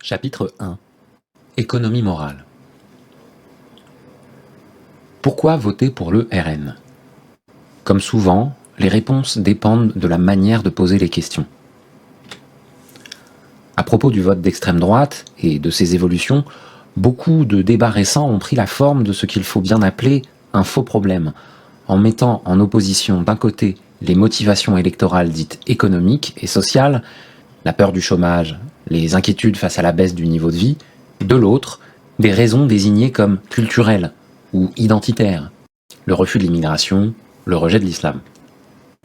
Chapitre 1. Économie morale. Pourquoi voter pour le RN? Comme souvent, les réponses dépendent de la manière de poser les questions. À propos du vote d'extrême droite et de ses évolutions, beaucoup de débats récents ont pris la forme de ce qu'il faut bien appeler un faux problème, en mettant en opposition d'un côté les motivations électorales dites économiques et sociales, la peur du chômage, les inquiétudes face à la baisse du niveau de vie, de l'autre, des raisons désignées comme culturelles ou identitaires, le refus de l'immigration, le rejet de l'islam.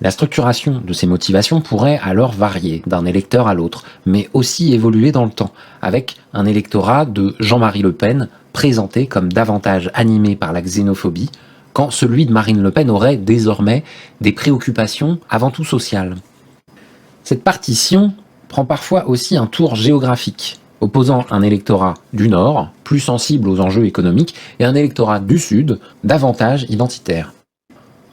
La structuration de ces motivations pourrait alors varier d'un électeur à l'autre, mais aussi évoluer dans le temps, avec un électorat de Jean-Marie Le Pen présenté comme davantage animé par la xénophobie, quand celui de Marine Le Pen aurait désormais des préoccupations avant tout sociales. Cette partition prend parfois aussi un tour géographique, opposant un électorat du Nord, plus sensible aux enjeux économiques, et un électorat du Sud, davantage identitaire.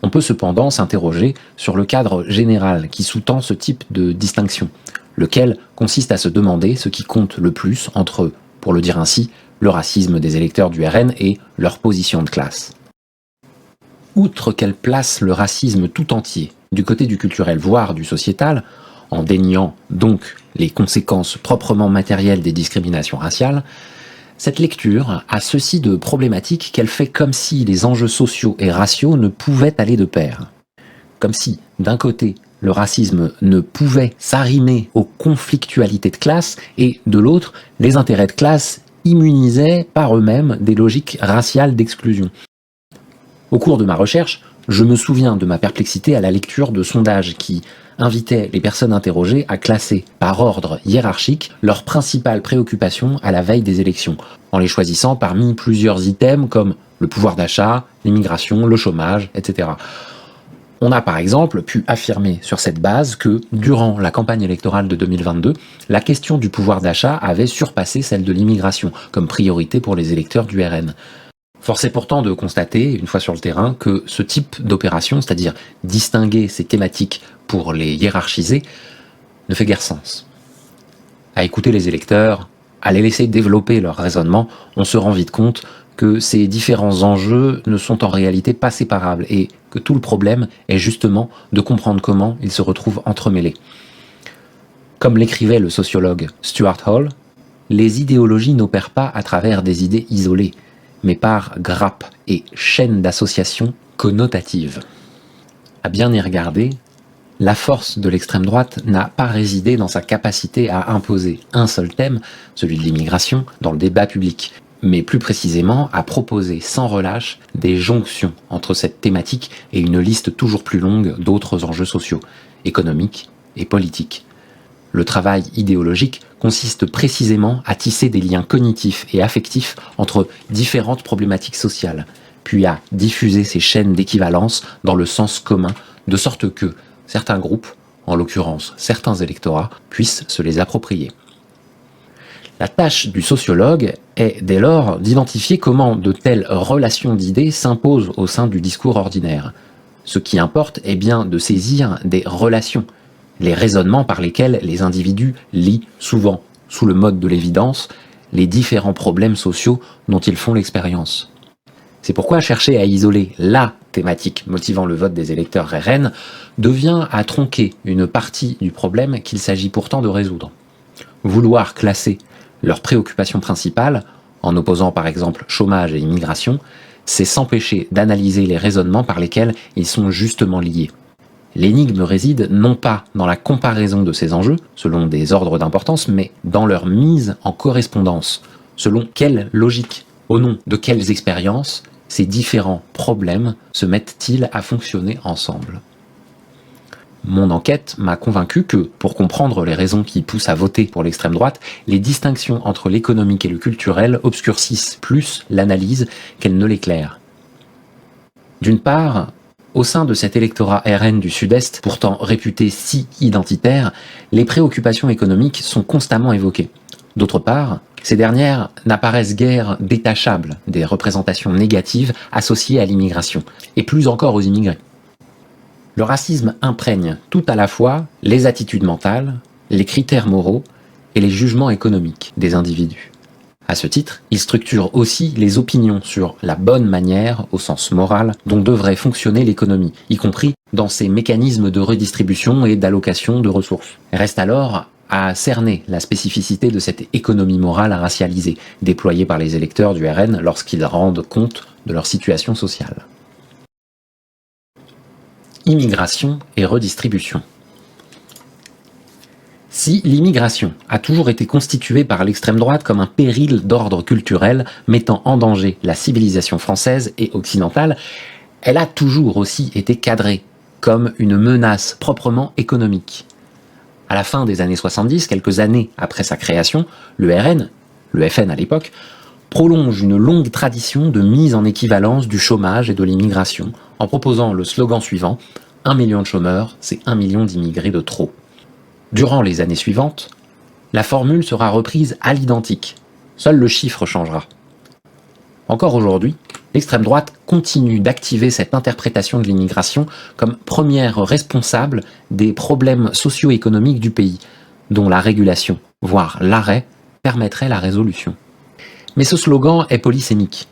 On peut cependant s'interroger sur le cadre général qui sous-tend ce type de distinction, lequel consiste à se demander ce qui compte le plus entre, pour le dire ainsi, le racisme des électeurs du RN et leur position de classe. Outre qu'elle place le racisme tout entier du côté du culturel, voire du sociétal, en déniant donc les conséquences proprement matérielles des discriminations raciales, cette lecture a ceci de problématique qu'elle fait comme si les enjeux sociaux et raciaux ne pouvaient aller de pair. Comme si, d'un côté, le racisme ne pouvait s'arrimer aux conflictualités de classe et, de l'autre, les intérêts de classe immunisaient par eux-mêmes des logiques raciales d'exclusion. Au cours de ma recherche, je me souviens de ma perplexité à la lecture de sondages qui invitaient les personnes interrogées à classer par ordre hiérarchique leurs principales préoccupations à la veille des élections, en les choisissant parmi plusieurs items comme le pouvoir d'achat, l'immigration, le chômage, etc. On a par exemple pu affirmer sur cette base que, durant la campagne électorale de 2022, la question du pouvoir d'achat avait surpassé celle de l'immigration comme priorité pour les électeurs du RN. Force est pourtant de constater, une fois sur le terrain, que ce type d'opération, c'est-à-dire distinguer ces thématiques pour les hiérarchiser, ne fait guère sens. À écouter les électeurs, à les laisser développer leur raisonnement, on se rend vite compte que ces différents enjeux ne sont en réalité pas séparables et que tout le problème est justement de comprendre comment ils se retrouvent entremêlés. Comme l'écrivait le sociologue Stuart Hall, les idéologies n'opèrent pas à travers des idées isolées, mais par grappes et chaînes d'associations connotatives. À bien y regarder, la force de l'extrême droite n'a pas résidé dans sa capacité à imposer un seul thème, celui de l'immigration, dans le débat public, mais plus précisément à proposer sans relâche des jonctions entre cette thématique et une liste toujours plus longue d'autres enjeux sociaux, économiques et politiques. Le travail idéologique consiste précisément à tisser des liens cognitifs et affectifs entre différentes problématiques sociales, puis à diffuser ces chaînes d'équivalence dans le sens commun, de sorte que certains groupes, en l'occurrence certains électorats, puissent se les approprier. La tâche du sociologue est dès lors d'identifier comment de telles relations d'idées s'imposent au sein du discours ordinaire. Ce qui importe est bien de saisir des relations, les raisonnements par lesquels les individus lient souvent, sous le mode de l'évidence, les différents problèmes sociaux dont ils font l'expérience. C'est pourquoi chercher à isoler la thématique motivant le vote des électeurs RN devient à tronquer une partie du problème qu'il s'agit pourtant de résoudre. Vouloir classer leurs préoccupations principales, en opposant par exemple chômage et immigration, c'est s'empêcher d'analyser les raisonnements par lesquels ils sont justement liés. L'énigme réside non pas dans la comparaison de ces enjeux, selon des ordres d'importance, mais dans leur mise en correspondance, selon quelle logique, au nom de quelles expériences, ces différents problèmes se mettent-ils à fonctionner ensemble. Mon enquête m'a convaincu que, pour comprendre les raisons qui poussent à voter pour l'extrême droite, les distinctions entre l'économique et le culturel obscurcissent plus l'analyse qu'elles ne l'éclairent. D'une part, au sein de cet électorat RN du Sud-Est, pourtant réputé si identitaire, les préoccupations économiques sont constamment évoquées. D'autre part, ces dernières n'apparaissent guère détachables des représentations négatives associées à l'immigration, et plus encore aux immigrés. Le racisme imprègne tout à la fois les attitudes mentales, les critères moraux et les jugements économiques des individus. À ce titre, il structure aussi les opinions sur la bonne manière, au sens moral, dont devrait fonctionner l'économie, y compris dans ses mécanismes de redistribution et d'allocation de ressources. Reste alors à cerner la spécificité de cette économie morale racialisée, déployée par les électeurs du RN lorsqu'ils rendent compte de leur situation sociale. Immigration et redistribution. Si l'immigration a toujours été constituée par l'extrême droite comme un péril d'ordre culturel mettant en danger la civilisation française et occidentale, elle a toujours aussi été cadrée comme une menace proprement économique. À la fin des années 70, quelques années après sa création, le RN, le FN à l'époque, prolonge une longue tradition de mise en équivalence du chômage et de l'immigration en proposant le slogan suivant « 1 million de chômeurs, c'est 1 million d'immigrés de trop ». Durant les années suivantes, la formule sera reprise à l'identique. Seul le chiffre changera. Encore aujourd'hui, l'extrême droite continue d'activer cette interprétation de l'immigration comme première responsable des problèmes socio-économiques du pays, dont la régulation, voire l'arrêt, permettrait la résolution. Mais ce slogan est polysémique.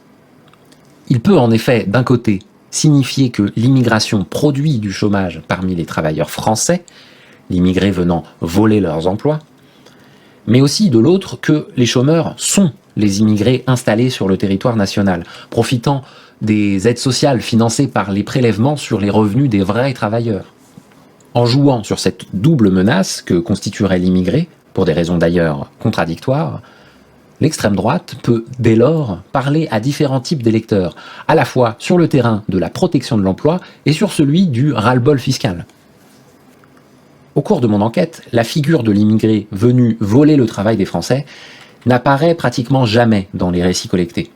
Il peut en effet, d'un côté, signifier que l'immigration produit du chômage parmi les travailleurs français, l'immigré venant voler leurs emplois, mais aussi de l'autre que les chômeurs sont les immigrés installés sur le territoire national, profitant des aides sociales financées par les prélèvements sur les revenus des vrais travailleurs. En jouant sur cette double menace que constituerait l'immigré, pour des raisons d'ailleurs contradictoires, l'extrême droite peut dès lors parler à différents types d'électeurs, à la fois sur le terrain de la protection de l'emploi et sur celui du ras-le-bol fiscal. Au cours de mon enquête, la figure de l'immigré venu voler le travail des Français n'apparaît pratiquement jamais dans les récits collectés.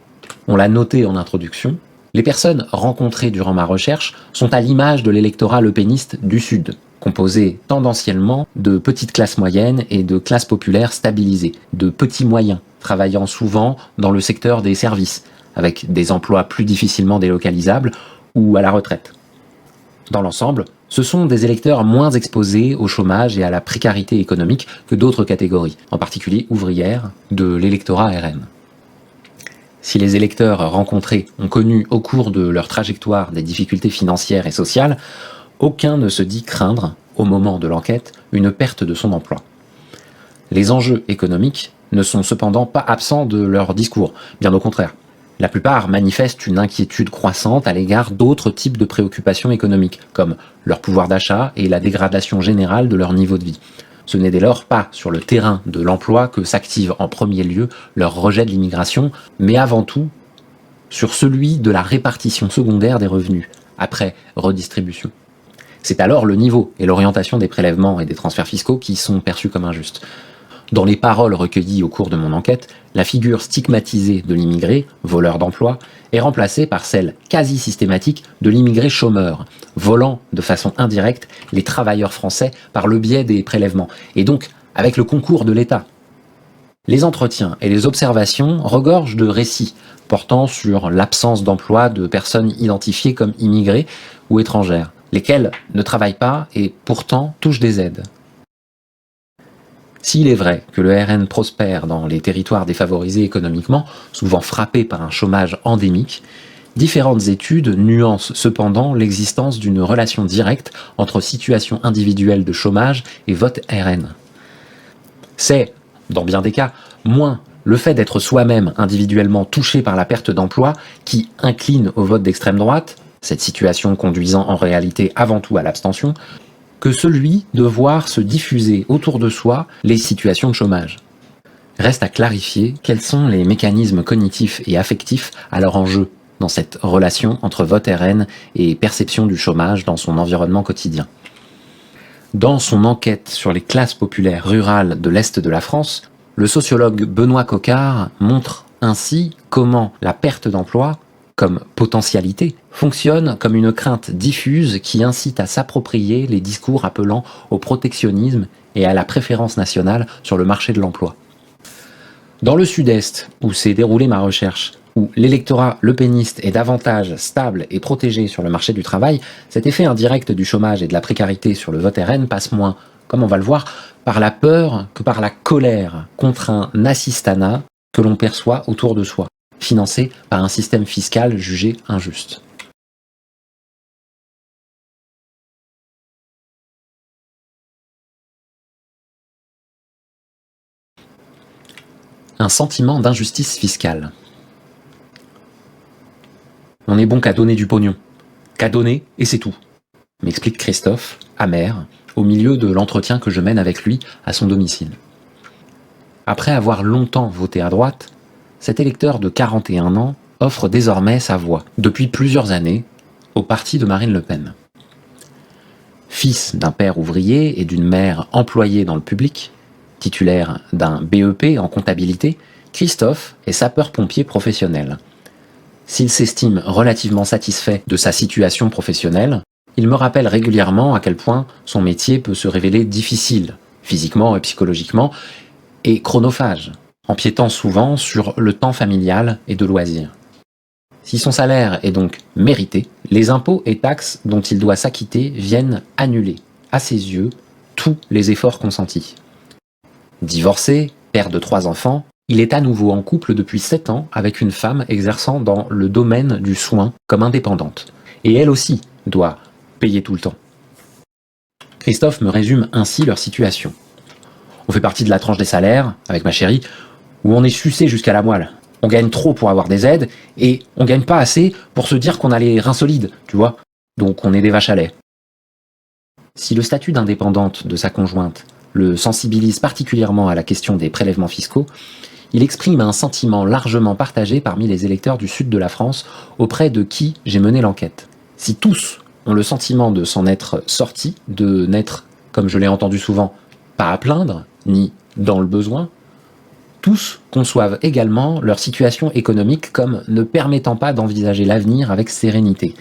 On l'a noté en introduction, les personnes rencontrées durant ma recherche sont à l'image de l'électorat lepéniste du Sud, composé tendanciellement de petites classes moyennes et de classes populaires stabilisées, de petits moyens, travaillant souvent dans le secteur des services, avec des emplois plus difficilement délocalisables ou à la retraite. Dans l'ensemble, ce sont des électeurs moins exposés au chômage et à la précarité économique que d'autres catégories, en particulier ouvrières, de l'électorat RN. Si les électeurs rencontrés ont connu au cours de leur trajectoire des difficultés financières et sociales, aucun ne se dit craindre, au moment de l'enquête, une perte de son emploi. Les enjeux économiques ne sont cependant pas absents de leur discours, bien au contraire. La plupart manifestent une inquiétude croissante à l'égard d'autres types de préoccupations économiques, comme leur pouvoir d'achat et la dégradation générale de leur niveau de vie. Ce n'est dès lors pas sur le terrain de l'emploi que s'active en premier lieu leur rejet de l'immigration, mais avant tout sur celui de la répartition secondaire des revenus, après redistribution. C'est alors le niveau et l'orientation des prélèvements et des transferts fiscaux qui sont perçus comme injustes. Dans les paroles recueillies au cours de mon enquête, la figure stigmatisée de l'immigré, voleur d'emploi, est remplacée par celle quasi systématique de l'immigré chômeur, volant de façon indirecte les travailleurs français par le biais des prélèvements, et donc avec le concours de l'État. Les entretiens et les observations regorgent de récits portant sur l'absence d'emploi de personnes identifiées comme immigrées ou étrangères, lesquelles ne travaillent pas et pourtant touchent des aides. S'il est vrai que le RN prospère dans les territoires défavorisés économiquement, souvent frappés par un chômage endémique, différentes études nuancent cependant l'existence d'une relation directe entre situation individuelle de chômage et vote RN. C'est, dans bien des cas, moins le fait d'être soi-même individuellement touché par la perte d'emploi qui incline au vote d'extrême droite, cette situation conduisant en réalité avant tout à l'abstention, que celui de voir se diffuser autour de soi les situations de chômage. Reste à clarifier quels sont les mécanismes cognitifs et affectifs alors en jeu dans cette relation entre vote RN et perception du chômage dans son environnement quotidien. Dans son enquête sur les classes populaires rurales de l'Est de la France, le sociologue Benoît Coquart montre ainsi comment la perte d'emploi, comme potentialité, fonctionne comme une crainte diffuse qui incite à s'approprier les discours appelant au protectionnisme et à la préférence nationale sur le marché de l'emploi. Dans le Sud-Est, où s'est déroulée ma recherche, où l'électorat lepéniste est davantage stable et protégé sur le marché du travail, cet effet indirect du chômage et de la précarité sur le vote RN passe moins, comme on va le voir, par la peur que par la colère contre un assistanat que l'on perçoit autour de soi, financé par un système fiscal jugé injuste. Un sentiment d'injustice fiscale. On est bon qu'à donner du pognon, qu'à donner et c'est tout, m'explique Christophe, amer, au milieu de l'entretien que je mène avec lui à son domicile. Après avoir longtemps voté à droite, cet électeur de 41 ans offre désormais sa voix, depuis plusieurs années, au parti de Marine Le Pen. Fils d'un père ouvrier et d'une mère employée dans le public, titulaire d'un BEP en comptabilité, Christophe est sapeur-pompier professionnel. S'il s'estime relativement satisfait de sa situation professionnelle, il me rappelle régulièrement à quel point son métier peut se révéler difficile, physiquement et psychologiquement, et chronophage, empiétant souvent sur le temps familial et de loisirs. Si son salaire est donc mérité, les impôts et taxes dont il doit s'acquitter viennent annuler, à ses yeux, tous les efforts consentis. Divorcé, père de 3 enfants, il est à nouveau en couple depuis 7 ans avec une femme exerçant dans le domaine du soin comme indépendante. Et elle aussi doit payer tout le temps. Christophe me résume ainsi leur situation. On fait partie de la tranche des salaires, avec ma chérie, où on est sucé jusqu'à la moelle. On gagne trop pour avoir des aides, et on gagne pas assez pour se dire qu'on a les reins solides, tu vois. Donc on est des vaches à lait. Si le statut d'indépendante de sa conjointe le sensibilise particulièrement à la question des prélèvements fiscaux, il exprime un sentiment largement partagé parmi les électeurs du sud de la France auprès de qui j'ai mené l'enquête. Si tous ont le sentiment de s'en être sortis, de n'être, comme je l'ai entendu souvent, pas à plaindre, ni dans le besoin, tous conçoivent également leur situation économique comme ne permettant pas d'envisager l'avenir avec sérénité.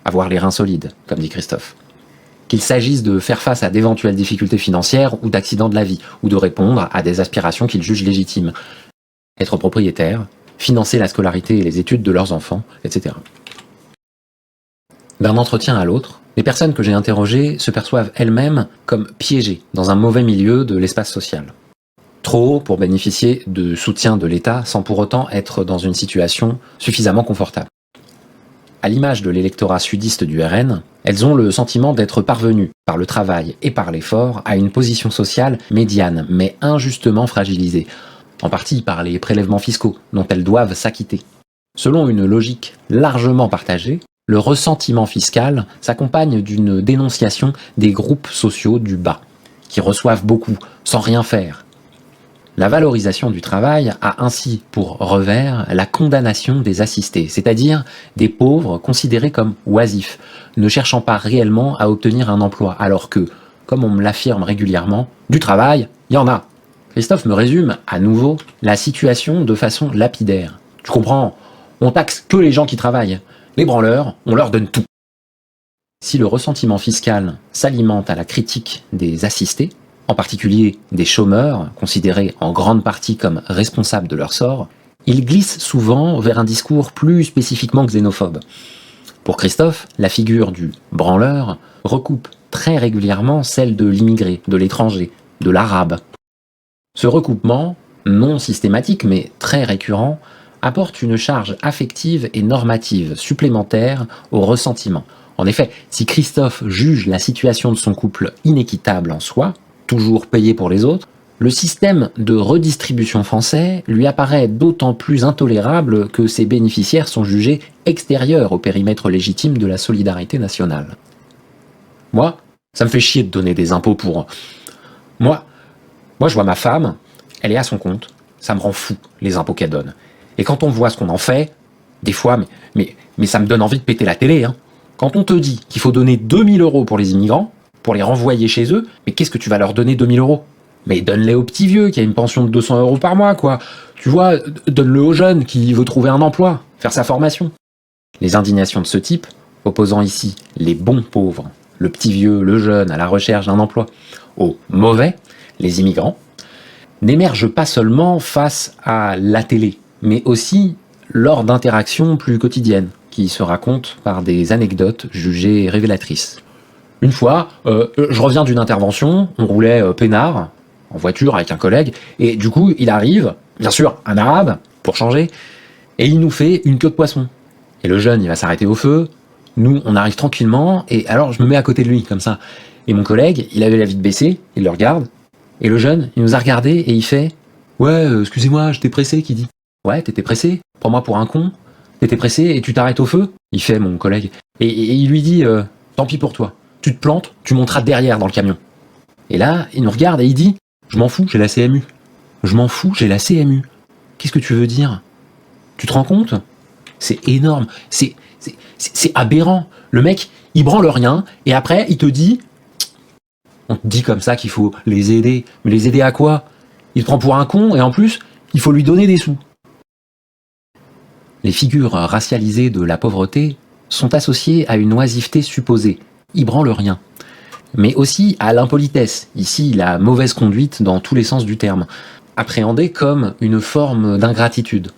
Avoir les reins solides, comme dit Christophe. Qu'il s'agisse de faire face à d'éventuelles difficultés financières ou d'accidents de la vie, ou de répondre à des aspirations qu'ils jugent légitimes. Être propriétaire, financer la scolarité et les études de leurs enfants, etc. D'un entretien à l'autre, les personnes que j'ai interrogées se perçoivent elles-mêmes comme piégées dans un mauvais milieu de l'espace social. Trop haut pour bénéficier de soutien de l'État sans pour autant être dans une situation suffisamment confortable. À l'image de l'électorat sudiste du RN, elles ont le sentiment d'être parvenues, par le travail et par l'effort, à une position sociale médiane, mais injustement fragilisée, en partie par les prélèvements fiscaux dont elles doivent s'acquitter. Selon une logique largement partagée, le ressentiment fiscal s'accompagne d'une dénonciation des groupes sociaux du bas, qui reçoivent beaucoup, sans rien faire. La valorisation du travail a ainsi pour revers la condamnation des assistés, c'est-à-dire des pauvres considérés comme oisifs, ne cherchant pas réellement à obtenir un emploi, alors que, comme on me l'affirme régulièrement, du travail, il y en a. Christophe me résume à nouveau la situation de façon lapidaire. Tu comprends, on taxe que les gens qui travaillent. Les branleurs, on leur donne tout. Si le ressentiment fiscal s'alimente à la critique des assistés, en particulier des chômeurs, considérés en grande partie comme responsables de leur sort, il glisse souvent vers un discours plus spécifiquement xénophobe. Pour Christophe, la figure du branleur recoupe très régulièrement celle de l'immigré, de l'étranger, de l'arabe. Ce recoupement, non systématique mais très récurrent, apporte une charge affective et normative supplémentaire au ressentiment. En effet, si Christophe juge la situation de son couple inéquitable en soi, toujours payé pour les autres, le système de redistribution français lui apparaît d'autant plus intolérable que ses bénéficiaires sont jugés extérieurs au périmètre légitime de la solidarité nationale. Moi, ça me fait chier de donner des impôts pour... Moi, je vois ma femme, elle est à son compte, ça me rend fou, les impôts qu'elle donne. Et quand on voit ce qu'on en fait, des fois, mais ça me donne envie de péter la télé. Hein. Quand on te dit qu'il faut donner 2000 € pour les immigrants, pour les renvoyer chez eux, mais qu'est-ce que tu vas leur donner 2000 €? Mais donne-les au petit vieux qui a une pension de 200 € par mois, quoi. Tu vois, donne-le au jeune qui veut trouver un emploi, faire sa formation. Les indignations de ce type, opposant ici les bons pauvres, le petit vieux, le jeune à la recherche d'un emploi, aux mauvais, les immigrants, n'émergent pas seulement face à la télé, mais aussi lors d'interactions plus quotidiennes, qui se racontent par des anecdotes jugées révélatrices. Une fois, je reviens d'une intervention, on roulait peinard, en voiture avec un collègue, et du coup, il arrive, bien sûr, un arabe, pour changer, et il nous fait une queue de poisson. Et le jeune, il va s'arrêter au feu, nous, on arrive tranquillement, et alors je me mets à côté de lui, comme ça. Et mon collègue, il avait la vitre baissée, il le regarde, et le jeune, il nous a regardé et il fait « Ouais, excusez-moi, j'étais pressé », qui dit « Ouais, t'étais pressé? Prends-moi pour un con? T'étais pressé et tu t'arrêtes au feu ?» Il fait, mon collègue. Et il lui dit « Tant pis pour toi. Tu te plantes, tu monteras derrière dans le camion. » Et là, il nous regarde et il dit « Je m'en fous, j'ai la CMU. Je m'en fous, j'ai la CMU. Qu'est-ce que tu veux dire? Tu te rends compte? C'est énorme. C'est aberrant. Le mec, il branle rien et après, il te dit on te dit comme ça qu'il faut les aider. Mais les aider à quoi? Il te prend pour un con et en plus, il faut lui donner des sous. » Les figures racialisées de la pauvreté sont associées à une oisiveté supposée. Ils branlent rien. Mais aussi à l'impolitesse, ici la mauvaise conduite dans tous les sens du terme, appréhendée comme une forme d'ingratitude.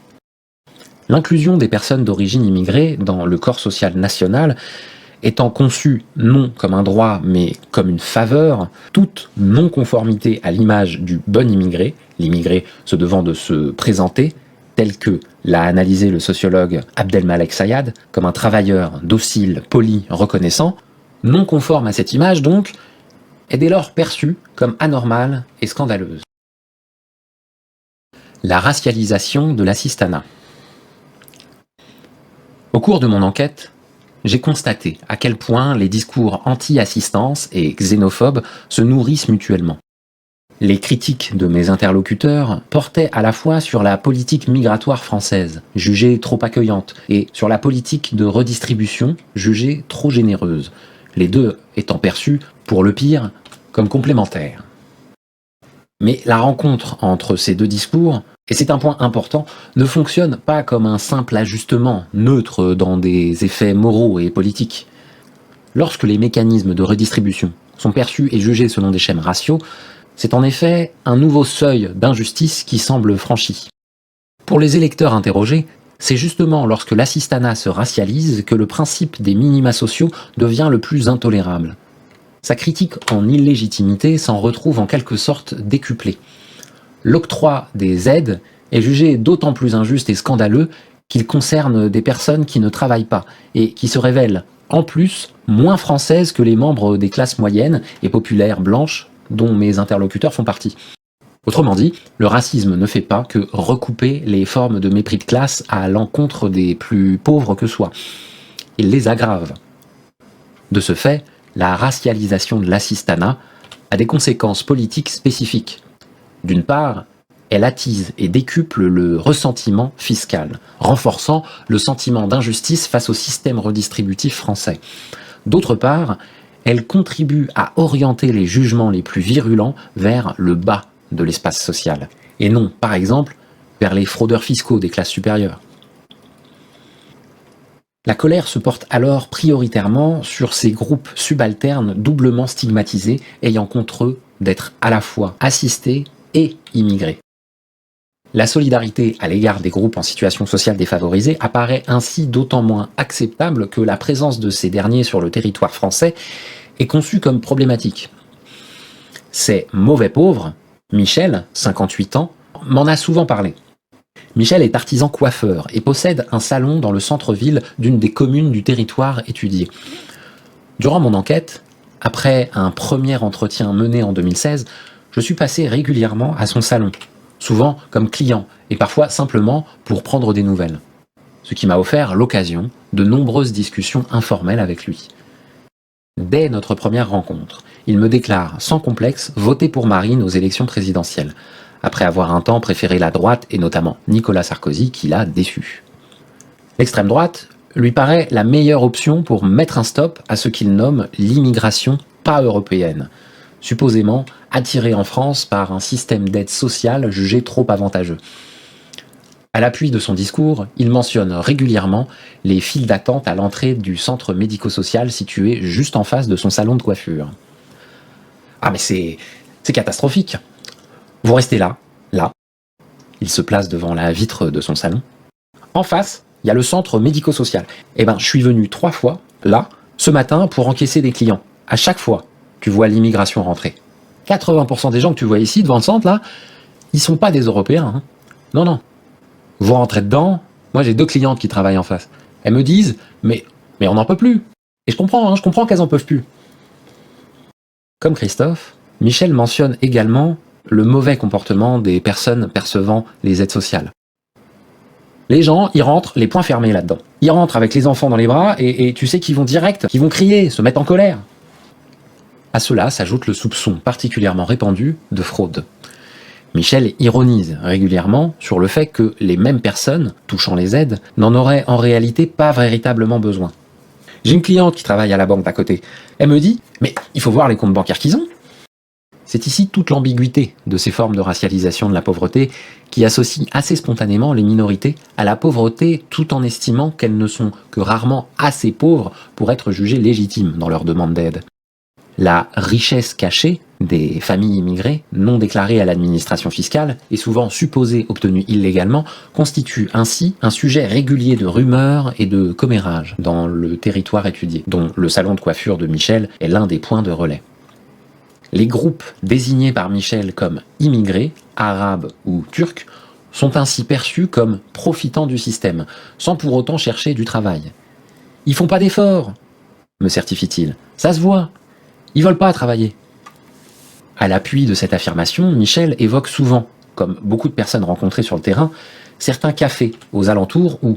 L'inclusion des personnes d'origine immigrée dans le corps social national étant conçue non comme un droit mais comme une faveur, toute non-conformité à l'image du bon immigré, l'immigré se devant de se présenter, tel que l'a analysé le sociologue Abdelmalek Sayad, comme un travailleur docile, poli, reconnaissant, non conforme à cette image donc, est dès lors perçue comme anormale et scandaleuse. La racialisation de l'assistanat. Au cours de mon enquête, j'ai constaté à quel point les discours anti-assistance et xénophobes se nourrissent mutuellement. Les critiques de mes interlocuteurs portaient à la fois sur la politique migratoire française, jugée trop accueillante, et sur la politique de redistribution, jugée trop généreuse, les deux étant perçus, pour le pire, comme complémentaires. Mais la rencontre entre ces deux discours, et c'est un point important, ne fonctionne pas comme un simple ajustement neutre dans des effets moraux et politiques. Lorsque les mécanismes de redistribution sont perçus et jugés selon des schèmes raciaux, c'est en effet un nouveau seuil d'injustice qui semble franchi. Pour les électeurs interrogés, c'est justement lorsque l'assistanat se racialise que le principe des minima sociaux devient le plus intolérable. Sa critique en illégitimité s'en retrouve en quelque sorte décuplée. L'octroi des aides est jugé d'autant plus injuste et scandaleux qu'il concerne des personnes qui ne travaillent pas et qui se révèlent, en plus, moins françaises que les membres des classes moyennes et populaires blanches dont mes interlocuteurs font partie. Autrement dit, le racisme ne fait pas que recouper les formes de mépris de classe à l'encontre des plus pauvres que soi. Il les aggrave. De ce fait, la racialisation de l'assistanat a des conséquences politiques spécifiques. D'une part, elle attise et décuple le ressentiment fiscal, renforçant le sentiment d'injustice face au système redistributif français. D'autre part, elle contribue à orienter les jugements les plus virulents vers le bas de l'espace social, et non, par exemple, vers les fraudeurs fiscaux des classes supérieures. La colère se porte alors prioritairement sur ces groupes subalternes doublement stigmatisés, ayant contre eux d'être à la fois assistés et immigrés. La solidarité à l'égard des groupes en situation sociale défavorisée apparaît ainsi d'autant moins acceptable que la présence de ces derniers sur le territoire français est conçue comme problématique. Ces mauvais pauvres, Michel, 58 ans, m'en a souvent parlé. Michel est artisan coiffeur et possède un salon dans le centre-ville d'une des communes du territoire étudié. Durant mon enquête, après un premier entretien mené en 2016, je suis passé régulièrement à son salon, souvent comme client et parfois simplement pour prendre des nouvelles, ce qui m'a offert l'occasion de nombreuses discussions informelles avec lui. Dès notre première rencontre, il me déclare sans complexe voter pour Marine aux élections présidentielles, après avoir un temps préféré la droite et notamment Nicolas Sarkozy qui l'a déçu. L'extrême droite lui paraît la meilleure option pour mettre un stop à ce qu'il nomme l'immigration pas européenne, supposément attirée en France par un système d'aide sociale jugé trop avantageux. À l'appui de son discours, il mentionne régulièrement les files d'attente à l'entrée du centre médico-social situé juste en face de son salon de coiffure. Ah mais c'est catastrophique. Vous restez là. Il se place devant la vitre de son salon. En face, il y a le centre médico-social. Je suis venu 3 fois, là, ce matin, pour encaisser des clients. À chaque fois, tu vois l'immigration rentrer. 80% des gens que tu vois ici, devant le centre, là, ils sont pas des Européens. Hein. Non, non. Vous rentrez dedans, moi j'ai 2 clientes qui travaillent en face. Elles me disent, mais on n'en peut plus. Et je comprends qu'elles en peuvent plus. Comme Christophe, Michel mentionne également le mauvais comportement des personnes percevant les aides sociales. Les gens, ils rentrent les poings fermés là-dedans. Ils rentrent avec les enfants dans les bras et tu sais qu'ils vont direct, qu'ils vont crier, se mettre en colère. À cela s'ajoute le soupçon particulièrement répandu de fraude. Michel ironise régulièrement sur le fait que les mêmes personnes touchant les aides n'en auraient en réalité pas véritablement besoin. J'ai une cliente qui travaille à la banque d'à côté. Elle me dit « Mais il faut voir les comptes bancaires qu'ils ont !» C'est ici toute l'ambiguïté de ces formes de racialisation de la pauvreté qui associent assez spontanément les minorités à la pauvreté tout en estimant qu'elles ne sont que rarement assez pauvres pour être jugées légitimes dans leur demande d'aide. La richesse cachée des familles immigrées non déclarées à l'administration fiscale et souvent supposée obtenue illégalement constitue ainsi un sujet régulier de rumeurs et de commérages dans le territoire étudié, dont le salon de coiffure de Michel est l'un des points de relais. Les groupes désignés par Michel comme immigrés, arabes ou turcs, sont ainsi perçus comme profitant du système, sans pour autant chercher du travail. « Ils font pas d'efforts !» me certifie-t-il. « Ça se voit ! Ils veulent pas travailler !» À l'appui de cette affirmation, Michel évoque souvent, comme beaucoup de personnes rencontrées sur le terrain, certains cafés aux alentours où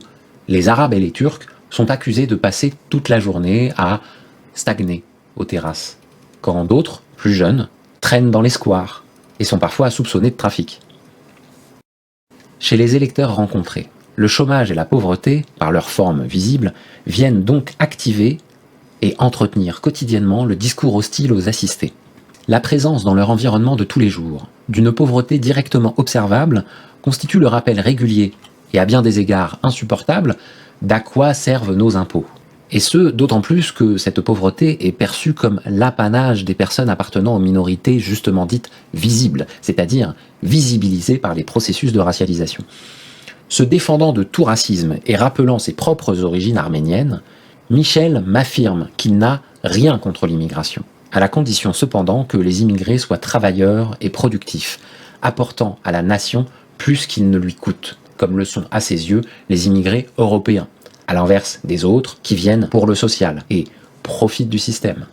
les Arabes et les Turcs sont accusés de passer toute la journée à stagner aux terrasses, quand d'autres, plus jeunes, traînent dans les squares et sont parfois soupçonnés de trafic. Chez les électeurs rencontrés, le chômage et la pauvreté, par leur forme visible, viennent donc activer et entretenir quotidiennement le discours hostile aux assistés. La présence dans leur environnement de tous les jours d'une pauvreté directement observable constitue le rappel régulier et à bien des égards insupportable d'à quoi servent nos impôts. Et ce, d'autant plus que cette pauvreté est perçue comme l'apanage des personnes appartenant aux minorités justement dites visibles, c'est-à-dire visibilisées par les processus de racialisation. Se défendant de tout racisme et rappelant ses propres origines arméniennes, Michel m'affirme qu'il n'a rien contre l'immigration, à la condition cependant que les immigrés soient travailleurs et productifs, apportant à la nation plus qu'ils ne lui coûtent, comme le sont à ses yeux les immigrés européens, à l'inverse des autres qui viennent pour le social et profitent du système.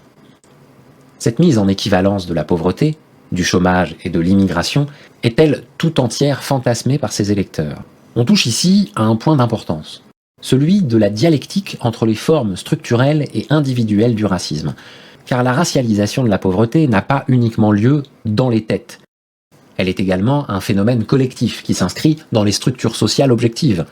Cette mise en équivalence de la pauvreté, du chômage et de l'immigration est-elle tout entière fantasmée par ses électeurs ? On touche ici à un point d'importance, celui de la dialectique entre les formes structurelles et individuelles du racisme, car la racialisation de la pauvreté n'a pas uniquement lieu dans les têtes. Elle est également un phénomène collectif qui s'inscrit dans les structures sociales objectives.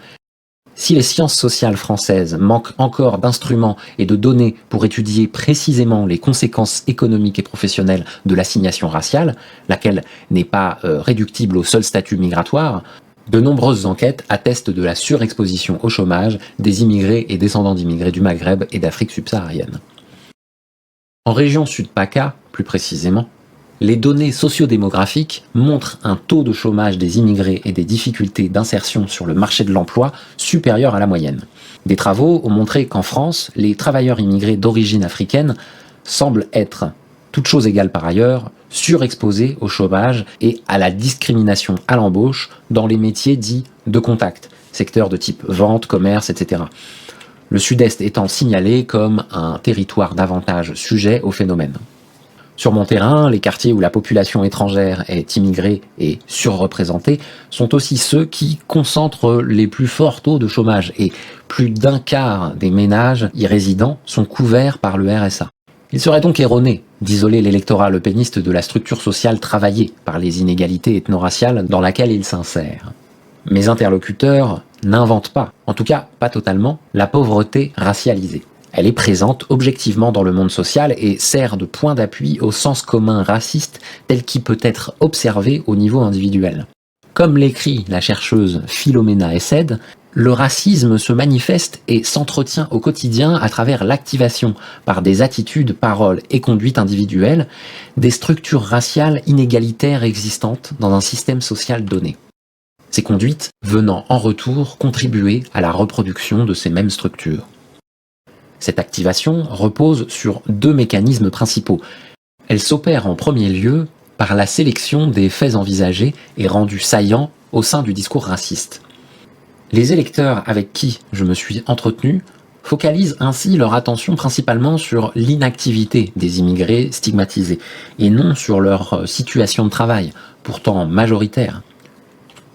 Si les sciences sociales françaises manquent encore d'instruments et de données pour étudier précisément les conséquences économiques et professionnelles de l'assignation raciale, laquelle n'est pas réductible au seul statut migratoire, de nombreuses enquêtes attestent de la surexposition au chômage des immigrés et descendants d'immigrés du Maghreb et d'Afrique subsaharienne. En région Sud-PACA, plus précisément, les données sociodémographiques montrent un taux de chômage des immigrés et des difficultés d'insertion sur le marché de l'emploi supérieur à la moyenne. Des travaux ont montré qu'en France, les travailleurs immigrés d'origine africaine semblent être, toutes choses égales par ailleurs, surexposés au chômage et à la discrimination à l'embauche dans les métiers dits de contact, secteurs de type vente, commerce, etc. Le Sud-Est étant signalé comme un territoire davantage sujet au phénomène. Sur mon terrain, les quartiers où la population étrangère est immigrée et surreprésentée sont aussi ceux qui concentrent les plus forts taux de chômage et plus d'un quart des ménages y résidant sont couverts par le RSA. Il serait donc erroné d'isoler l'électorat lepéniste de la structure sociale travaillée par les inégalités ethno-raciales dans laquelle il s'insère. Mes interlocuteurs n'inventent pas, en tout cas pas totalement, la pauvreté racialisée. Elle est présente objectivement dans le monde social et sert de point d'appui au sens commun raciste tel qu'il peut être observé au niveau individuel. Comme l'écrit la chercheuse Philomena Essed, le racisme se manifeste et s'entretient au quotidien à travers l'activation, par des attitudes, paroles et conduites individuelles, des structures raciales inégalitaires existantes dans un système social donné. Ces conduites venant en retour contribuer à la reproduction de ces mêmes structures. Cette activation repose sur deux mécanismes principaux. Elle s'opère en premier lieu par la sélection des faits envisagés et rendus saillants au sein du discours raciste. Les électeurs avec qui je me suis entretenu focalisent ainsi leur attention principalement sur l'inactivité des immigrés stigmatisés et non sur leur situation de travail, pourtant majoritaire.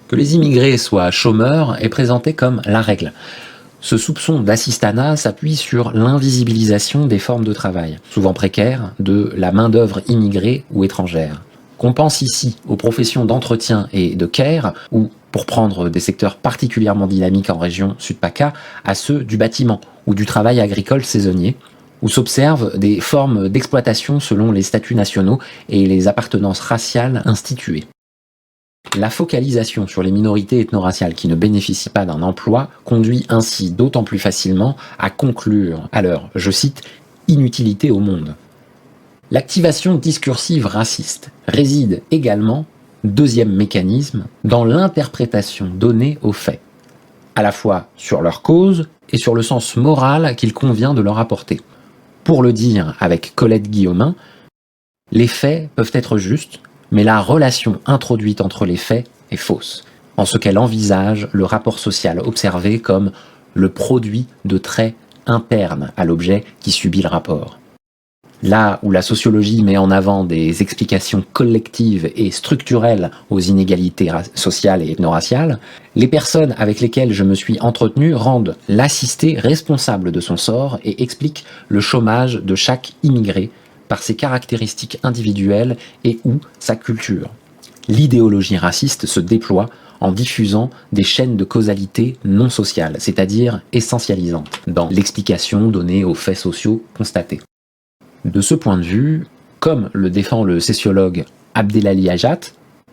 Que les immigrés soient chômeurs est présenté comme la règle. Ce soupçon d'assistanat s'appuie sur l'invisibilisation des formes de travail, souvent précaires, de la main-d'œuvre immigrée ou étrangère. Qu'on pense ici aux professions d'entretien et de care, ou, pour prendre des secteurs particulièrement dynamiques en région Sud-PACA, à ceux du bâtiment ou du travail agricole saisonnier, où s'observent des formes d'exploitation selon les statuts nationaux et les appartenances raciales instituées. La focalisation sur les minorités ethno-raciales qui ne bénéficient pas d'un emploi conduit ainsi d'autant plus facilement à conclure à leur, je cite, inutilité au monde. L'activation discursive raciste réside également, deuxième mécanisme, dans l'interprétation donnée aux faits, à la fois sur leur cause et sur le sens moral qu'il convient de leur apporter. Pour le dire avec Colette Guillaumin, les faits peuvent être justes, mais la relation introduite entre les faits est fausse, en ce qu'elle envisage le rapport social observé comme le produit de traits internes à l'objet qui subit le rapport. Là où la sociologie met en avant des explications collectives et structurelles aux inégalités sociales et ethno-raciales, les personnes avec lesquelles je me suis entretenu rendent l'assisté responsable de son sort et expliquent le chômage de chaque immigré par ses caractéristiques individuelles et ou sa culture. L'idéologie raciste se déploie en diffusant des chaînes de causalité non sociales, c'est-à-dire essentialisantes, dans l'explication donnée aux faits sociaux constatés. De ce point de vue, comme le défend le sociologue Abdelali Ajat,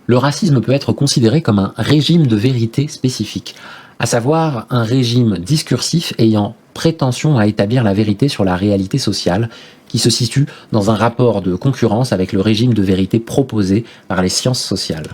le racisme peut être considéré comme un régime de vérité spécifique, à savoir un régime discursif ayant prétention à établir la vérité sur la réalité sociale, qui se situe dans un rapport de concurrence avec le régime de vérité proposé par les sciences sociales.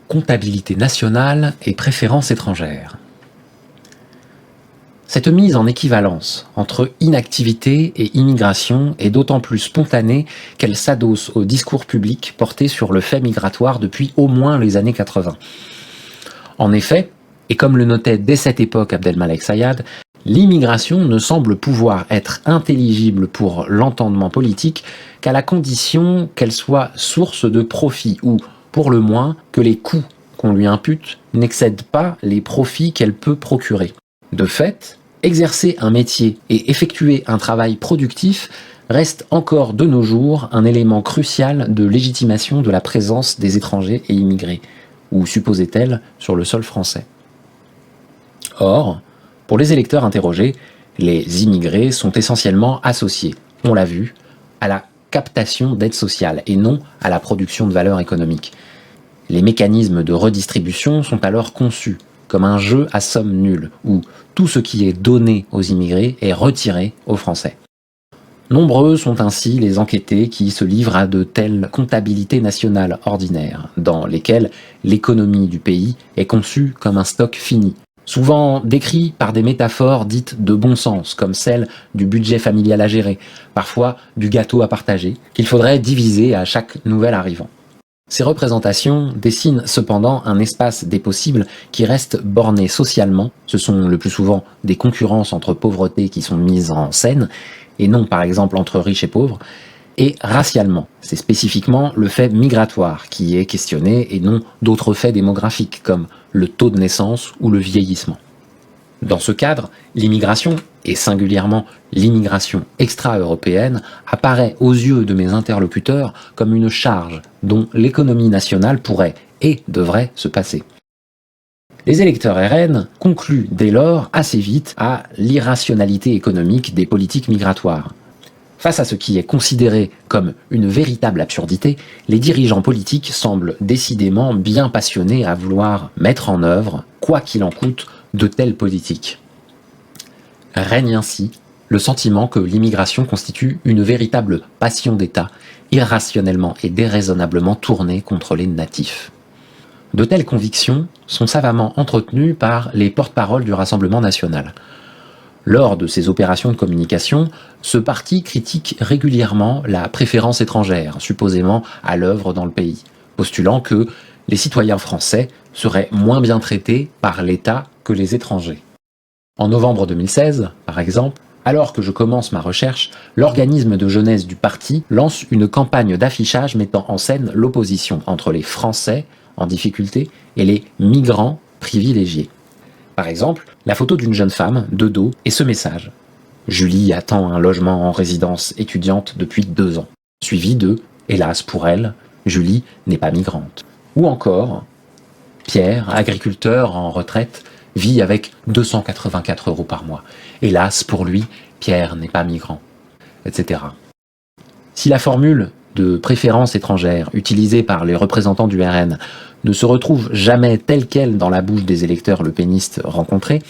Comptabilité nationale et préférences étrangères. Cette mise en équivalence entre inactivité et immigration est d'autant plus spontanée qu'elle s'adosse au discours public porté sur le fait migratoire depuis au moins les années 80. En effet, et comme le notait dès cette époque Abdelmalek Sayad, l'immigration ne semble pouvoir être intelligible pour l'entendement politique qu'à la condition qu'elle soit source de profit ou, pour le moins, que les coûts qu'on lui impute n'excèdent pas les profits qu'elle peut procurer. De fait, exercer un métier et effectuer un travail productif reste encore de nos jours un élément crucial de légitimation de la présence des étrangers et immigrés, ou supposait-elle, sur le sol français. Or, pour les électeurs interrogés, les immigrés sont essentiellement associés, on l'a vu, à la captation d'aides sociales et non à la production de valeur économique. Les mécanismes de redistribution sont alors conçus comme un jeu à somme nulle, où tout ce qui est donné aux immigrés est retiré aux Français. Nombreux sont ainsi les enquêtés qui se livrent à de telles comptabilités nationales ordinaires, dans lesquelles l'économie du pays est conçue comme un stock fini, souvent décrit par des métaphores dites de bon sens, comme celle du budget familial à gérer, parfois du gâteau à partager, qu'il faudrait diviser à chaque nouvel arrivant. Ces représentations dessinent cependant un espace des possibles qui reste borné socialement, ce sont le plus souvent des concurrences entre pauvretés qui sont mises en scène, et non par exemple entre riches et pauvres, et racialement, c'est spécifiquement le fait migratoire qui est questionné et non d'autres faits démographiques comme le taux de naissance ou le vieillissement. Dans ce cadre, l'immigration, et singulièrement l'immigration extra-européenne, apparaît aux yeux de mes interlocuteurs comme une charge dont l'économie nationale pourrait et devrait se passer. Les électeurs RN concluent dès lors assez vite à l'irrationalité économique des politiques migratoires. Face à ce qui est considéré comme une véritable absurdité, les dirigeants politiques semblent décidément bien passionnés à vouloir mettre en œuvre, quoi qu'il en coûte, de telles politiques. Règne ainsi le sentiment que l'immigration constitue une véritable passion d'État, irrationnellement et déraisonnablement tournée contre les natifs. De telles convictions sont savamment entretenues par les porte-paroles du Rassemblement national. Lors de ces opérations de communication, ce parti critique régulièrement la préférence étrangère, supposément à l'œuvre dans le pays, postulant que les citoyens français seraient moins bien traités par l'État que les étrangers. En novembre 2016, par exemple, alors que je commence ma recherche, l'organisme de jeunesse du parti lance une campagne d'affichage mettant en scène l'opposition entre les Français en difficulté et les migrants privilégiés. Par exemple, la photo d'une jeune femme, de dos, et ce message. Julie attend un logement en résidence étudiante depuis 2 ans. Suivi de « Hélas pour elle, Julie n'est pas migrante ». Ou encore, Pierre, agriculteur en retraite, vit avec 284 € par mois. Hélas pour lui, Pierre n'est pas migrant, etc. Si la formule de préférence étrangère utilisée par les représentants du RN ne se retrouve jamais telle quelle dans la bouche des électeurs lepénistes rencontrés,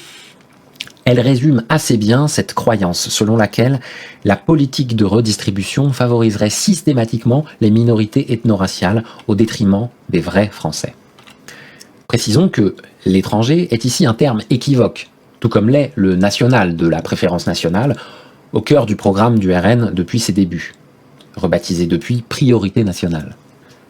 elle résume assez bien cette croyance selon laquelle la politique de redistribution favoriserait systématiquement les minorités ethno-raciales au détriment des vrais Français. Précisons que l'étranger est ici un terme équivoque, tout comme l'est le national de la préférence nationale, au cœur du programme du RN depuis ses débuts, rebaptisé depuis Priorité nationale.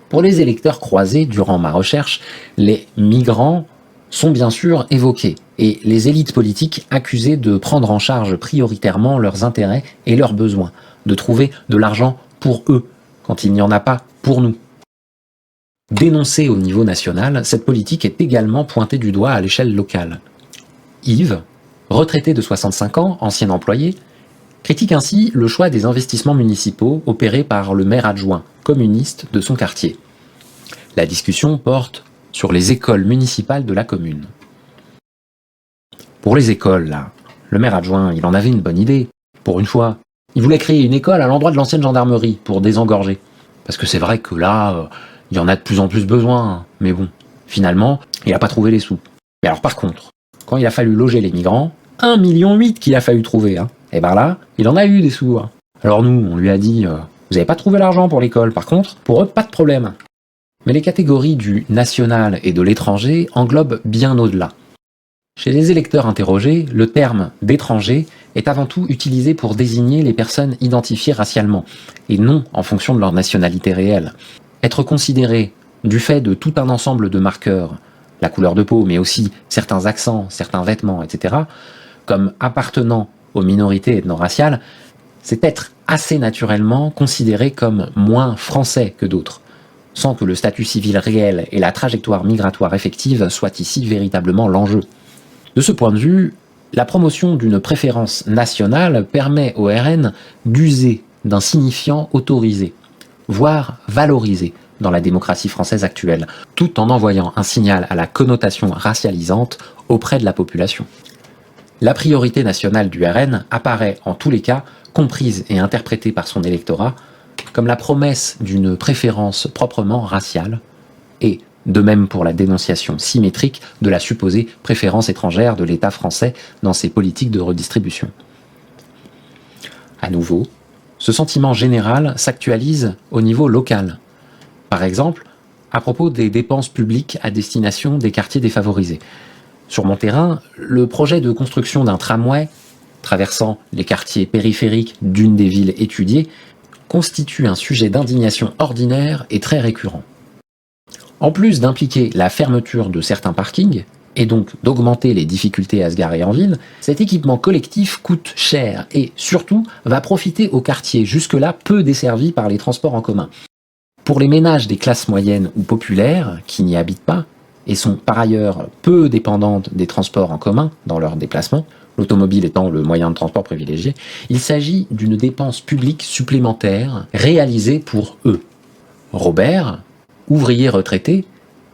Pour les électeurs croisés durant ma recherche, les migrants sont bien sûr évoqués et les élites politiques accusées de prendre en charge prioritairement leurs intérêts et leurs besoins, de trouver de l'argent pour eux quand il n'y en a pas pour nous. Dénoncée au niveau national, cette politique est également pointée du doigt à l'échelle locale. Yves, retraité de 65 ans, ancien employé, critique ainsi le choix des investissements municipaux opérés par le maire adjoint, communiste de son quartier. La discussion porte sur les écoles municipales de la commune. Pour les écoles, là, le maire adjoint, il en avait une bonne idée. Pour une fois, il voulait créer une école à l'endroit de l'ancienne gendarmerie pour désengorger. Parce que c'est vrai que là, il y en a de plus en plus besoin. Mais bon, finalement, il n'a pas trouvé les sous. Mais alors par contre, quand il a fallu loger les migrants, 1,8 million qu'il a fallu trouver. Et ben là, il en a eu des sous. Alors nous, on lui a dit, vous n'avez pas trouvé l'argent pour l'école. Par contre, pour eux, pas de problème. Mais les catégories du national et de l'étranger englobent bien au-delà. Chez les électeurs interrogés, le terme d'étranger est avant tout utilisé pour désigner les personnes identifiées racialement, et non en fonction de leur nationalité réelle. Être considéré, du fait de tout un ensemble de marqueurs, la couleur de peau, mais aussi certains accents, certains vêtements, etc., comme appartenant aux minorités ethno-raciales, c'est être assez naturellement considéré comme moins français que d'autres, sans que le statut civil réel et la trajectoire migratoire effective soient ici véritablement l'enjeu. De ce point de vue, la promotion d'une préférence nationale permet au RN d'user d'un signifiant autorisé, voire valorisé dans la démocratie française actuelle, tout en envoyant un signal à la connotation racialisante auprès de la population. La priorité nationale du RN apparaît en tous les cas comprise et interprétée par son électorat comme la promesse d'une préférence proprement raciale, et de même pour la dénonciation symétrique de la supposée préférence étrangère de l'État français dans ses politiques de redistribution. À nouveau, ce sentiment général s'actualise au niveau local. Par exemple, à propos des dépenses publiques à destination des quartiers défavorisés. Sur mon terrain, le projet de construction d'un tramway traversant les quartiers périphériques d'une des villes étudiées constitue un sujet d'indignation ordinaire et très récurrent. En plus d'impliquer la fermeture de certains parkings, et donc d'augmenter les difficultés à se garer en ville, cet équipement collectif coûte cher et, surtout, va profiter aux quartiers jusque-là peu desservis par les transports en commun. Pour les ménages des classes moyennes ou populaires qui n'y habitent pas, et sont par ailleurs peu dépendantes des transports en commun dans leurs déplacements, l'automobile étant le moyen de transport privilégié, il s'agit d'une dépense publique supplémentaire réalisée pour eux. Robert, ouvrier retraité,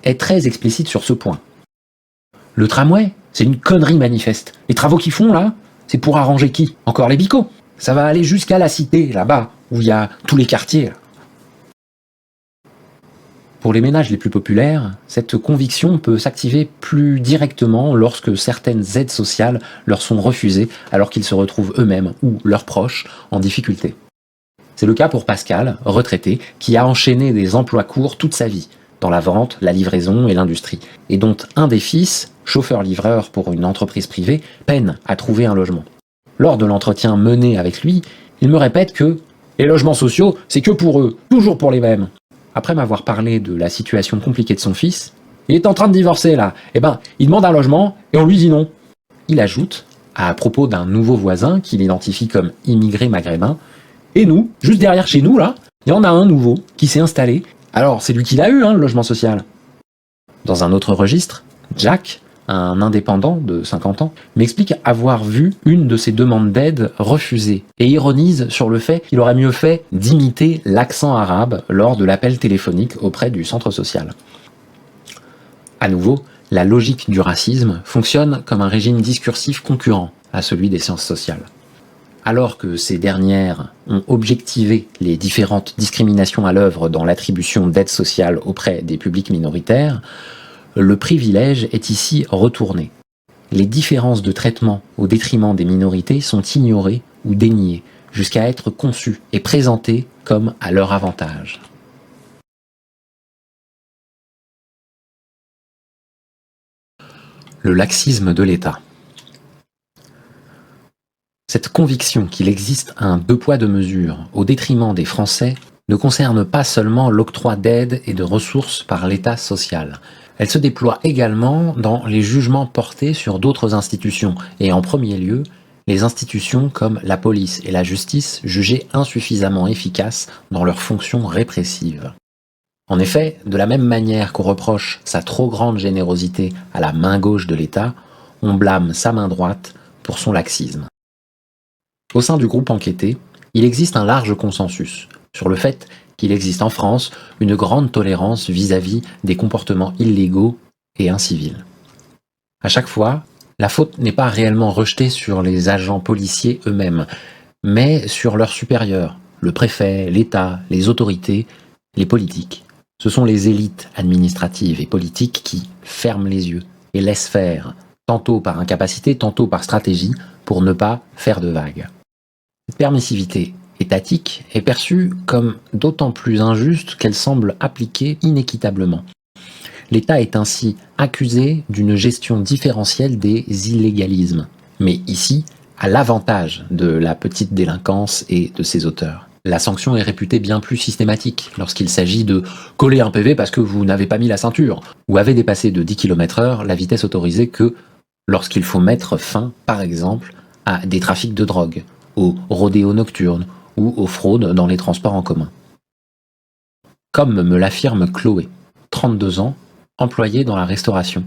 est très explicite sur ce point. Le tramway, c'est une connerie manifeste. Les travaux qu'ils font là, c'est pour arranger qui? Encore les bicots. Ça va aller jusqu'à la cité, là-bas, où il y a tous les quartiers. Là. Pour les ménages les plus populaires, cette conviction peut s'activer plus directement lorsque certaines aides sociales leur sont refusées alors qu'ils se retrouvent eux-mêmes ou leurs proches en difficulté. C'est le cas pour Pascal, retraité, qui a enchaîné des emplois courts toute sa vie, dans la vente, la livraison et l'industrie, et dont un des fils, chauffeur-livreur pour une entreprise privée, peine à trouver un logement. Lors de l'entretien mené avec lui, il me répète que les logements sociaux, c'est que pour eux, toujours pour les mêmes. Après m'avoir parlé de la situation compliquée de son fils, il est en train de divorcer là. Il demande un logement et on lui dit non. Il ajoute, à propos d'un nouveau voisin qu'il identifie comme immigré maghrébin, et nous, juste derrière chez nous là, il y en a un nouveau qui s'est installé. Alors c'est lui qui l'a eu, le logement social. Dans un autre registre, Jack, un indépendant de 50 ans, m'explique avoir vu une de ses demandes d'aide refusée et ironise sur le fait qu'il aurait mieux fait d'imiter l'accent arabe lors de l'appel téléphonique auprès du centre social. À nouveau, la logique du racisme fonctionne comme un régime discursif concurrent à celui des sciences sociales. Alors que ces dernières ont objectivé les différentes discriminations à l'œuvre dans l'attribution d'aides sociales auprès des publics minoritaires, le privilège est ici retourné. Les différences de traitement au détriment des minorités sont ignorées ou déniées, jusqu'à être conçues et présentées comme à leur avantage. Le laxisme de l'État. Cette conviction qu'il existe un deux poids deux mesures au détriment des Français ne concerne pas seulement l'octroi d'aides et de ressources par l'État social. Elle se déploie également dans les jugements portés sur d'autres institutions, et en premier lieu, les institutions comme la police et la justice jugées insuffisamment efficaces dans leurs fonctions répressives. En effet, de la même manière qu'on reproche sa trop grande générosité à la main gauche de l'État, on blâme sa main droite pour son laxisme. Au sein du groupe enquêté, il existe un large consensus sur le fait qu'il existe en France une grande tolérance vis-à-vis des comportements illégaux et incivils. À chaque fois, la faute n'est pas réellement rejetée sur les agents policiers eux-mêmes, mais sur leurs supérieurs, le préfet, l'État, les autorités, les politiques. Ce sont les élites administratives et politiques qui ferment les yeux et laissent faire, tantôt par incapacité, tantôt par stratégie, pour ne pas faire de vagues. Cette permissivité étatique est perçue comme d'autant plus injuste qu'elle semble appliquée inéquitablement. L'État est ainsi accusé d'une gestion différentielle des illégalismes, mais ici à l'avantage de la petite délinquance et de ses auteurs. La sanction est réputée bien plus systématique lorsqu'il s'agit de coller un PV parce que vous n'avez pas mis la ceinture, ou avez dépassé de 10 km/h la vitesse autorisée que lorsqu'il faut mettre fin, par exemple, à des trafics de drogue, aux rodéos nocturnes ou aux fraudes dans les transports en commun. Comme me l'affirme Chloé, 32 ans, employée dans la restauration.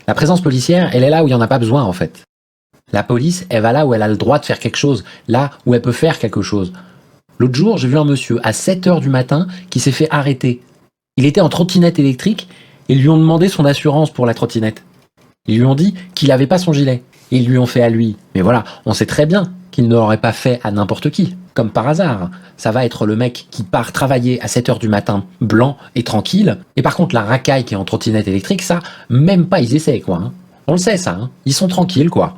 La présence policière, elle est là où il n'y en a pas besoin en fait. La police, elle va là où elle a le droit de faire quelque chose, là où elle peut faire quelque chose. L'autre jour, j'ai vu un monsieur à 7h du matin qui s'est fait arrêter. Il était en trottinette électrique et ils lui ont demandé son assurance pour la trottinette. Ils lui ont dit qu'il n'avait pas son gilet. Et ils lui ont fait à lui. Mais voilà, on sait très bien qu'il ne l'aurait pas fait à n'importe qui. Comme par hasard, ça va être le mec qui part travailler à 7h du matin, blanc et tranquille. Et par contre, la racaille qui est en trottinette électrique, ça, même pas ils essaient, quoi. On le sait, ça. Ils sont tranquilles, quoi.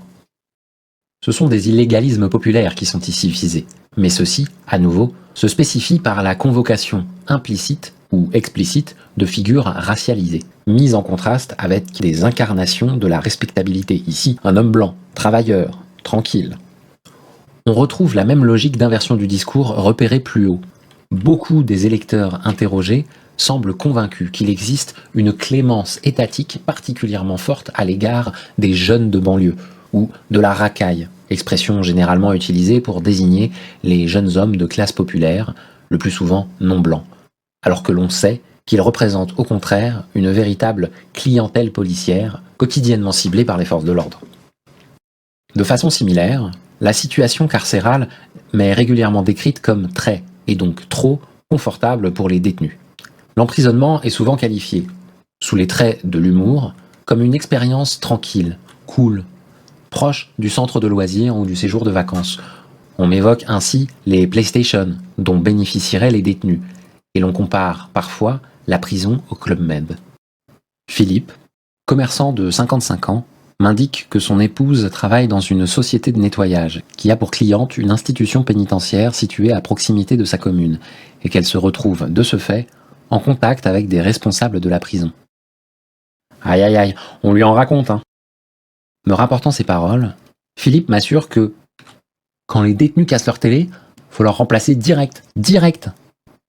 Ce sont des illégalismes populaires qui sont ici visés. Mais ceux-ci, à nouveau, se spécifient par la convocation implicite ou explicite de figures racialisées, mises en contraste avec des incarnations de la respectabilité. Ici, un homme blanc, travailleur, tranquille. On retrouve la même logique d'inversion du discours repérée plus haut. Beaucoup des électeurs interrogés semblent convaincus qu'il existe une clémence étatique particulièrement forte à l'égard des jeunes de banlieue, ou de la racaille, expression généralement utilisée pour désigner les jeunes hommes de classe populaire, le plus souvent non blancs, alors que l'on sait qu'ils représentent au contraire une véritable clientèle policière, quotidiennement ciblée par les forces de l'ordre. De façon similaire, la situation carcérale m'est régulièrement décrite comme très, et donc trop, confortable pour les détenus. L'emprisonnement est souvent qualifié, sous les traits de l'humour, comme une expérience tranquille, cool, proche du centre de loisirs ou du séjour de vacances. On m'évoque ainsi les PlayStation dont bénéficieraient les détenus, et l'on compare parfois la prison au Club Med. Philippe, commerçant de 55 ans, m'indique que son épouse travaille dans une société de nettoyage qui a pour cliente une institution pénitentiaire située à proximité de sa commune et qu'elle se retrouve, de ce fait, en contact avec des responsables de la prison. Aïe aïe aïe, on lui en raconte, hein. Me rapportant ces paroles, Philippe m'assure que quand les détenus cassent leur télé, faut leur remplacer direct.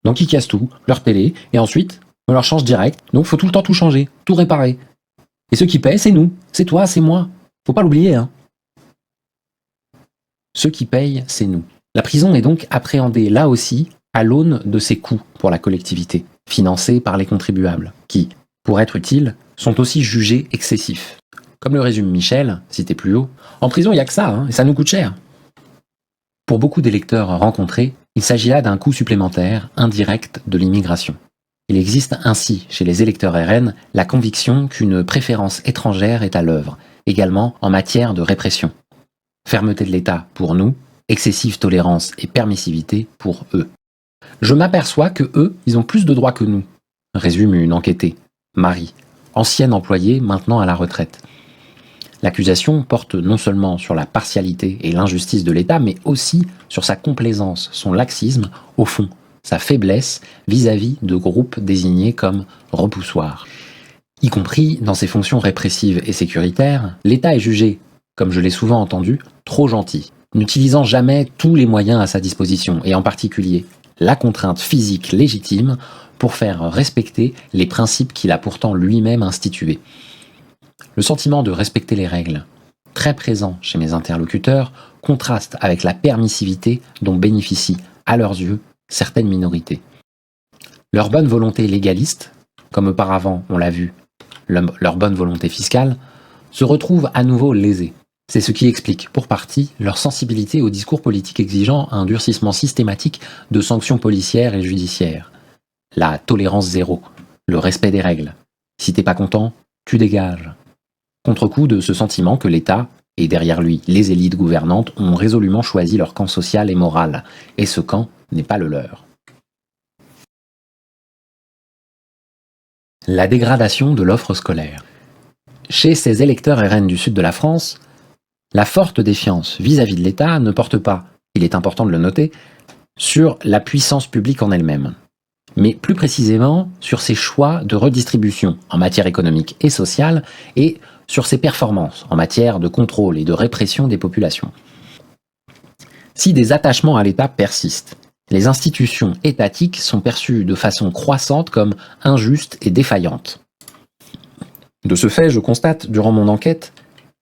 Donc ils cassent tout, leur télé, et ensuite, on leur change direct, donc faut tout le temps tout changer, tout réparer. Et ceux qui paient, c'est nous, c'est toi, c'est moi. Faut pas l'oublier, hein. Ceux qui payent, c'est nous. La prison est donc appréhendée, là aussi, à l'aune de ses coûts pour la collectivité, financés par les contribuables, qui, pour être utiles, sont aussi jugés excessifs. Comme le résume Michel, cité plus haut, en prison, il n'y a que ça, hein, et ça nous coûte cher. Pour beaucoup d'électeurs rencontrés, il s'agit là d'un coût supplémentaire, indirect de l'immigration. Il existe ainsi, chez les électeurs RN, la conviction qu'une préférence étrangère est à l'œuvre, également en matière de répression. Fermeté de l'État pour nous, excessive tolérance et permissivité pour eux. Je m'aperçois que eux, ils ont plus de droits que nous, résume une enquêtée, Marie, ancienne employée maintenant à la retraite. L'accusation porte non seulement sur la partialité et l'injustice de l'État, mais aussi sur sa complaisance, son laxisme, au fond, sa faiblesse vis-à-vis de groupes désignés comme repoussoirs. Y compris dans ses fonctions répressives et sécuritaires, l'État est jugé, comme je l'ai souvent entendu, trop gentil, n'utilisant jamais tous les moyens à sa disposition, et en particulier la contrainte physique légitime pour faire respecter les principes qu'il a pourtant lui-même institués. Le sentiment de respecter les règles, très présent chez mes interlocuteurs, contraste avec la permissivité dont bénéficient, à leurs yeux, certaines minorités. Leur bonne volonté légaliste, comme auparavant on l'a vu, leur bonne volonté fiscale, se retrouve à nouveau lésée. C'est ce qui explique, pour partie, leur sensibilité au discours politique exigeant un durcissement systématique de sanctions policières et judiciaires. La tolérance zéro, le respect des règles. Si t'es pas content, tu dégages. Contre-coup de ce sentiment que l'État, et derrière lui les élites gouvernantes, ont résolument choisi leur camp social et moral, et ce camp n'est pas le leur. La dégradation de l'offre scolaire. Chez ces électeurs RN du sud de la France, la forte défiance vis-à-vis de l'État ne porte pas, il est important de le noter, sur la puissance publique en elle-même, mais plus précisément sur ses choix de redistribution en matière économique et sociale et sur ses performances en matière de contrôle et de répression des populations. Si des attachements à l'État persistent, les institutions étatiques sont perçues de façon croissante comme injustes et défaillantes. De ce fait, je constate, durant mon enquête,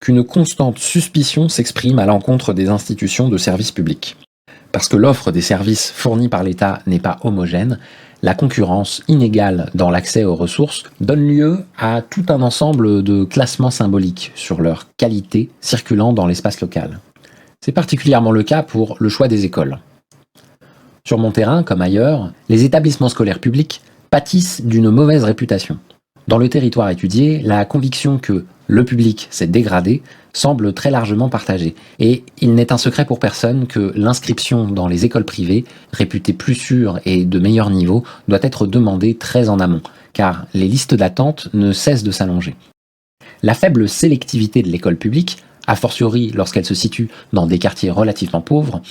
qu'une constante suspicion s'exprime à l'encontre des institutions de services publics. Parce que l'offre des services fournis par l'État n'est pas homogène, la concurrence inégale dans l'accès aux ressources donne lieu à tout un ensemble de classements symboliques sur leur qualité circulant dans l'espace local. C'est particulièrement le cas pour le choix des écoles. Sur mon terrain, comme ailleurs, les établissements scolaires publics pâtissent d'une mauvaise réputation. Dans le territoire étudié, la conviction que le public s'est dégradé semble très largement partagée. Et il n'est un secret pour personne que l'inscription dans les écoles privées, réputées plus sûres et de meilleur niveau, doit être demandée très en amont, car les listes d'attente ne cessent de s'allonger. La faible sélectivité de l'école publique, a fortiori lorsqu'elle se situe dans des quartiers relativement pauvres,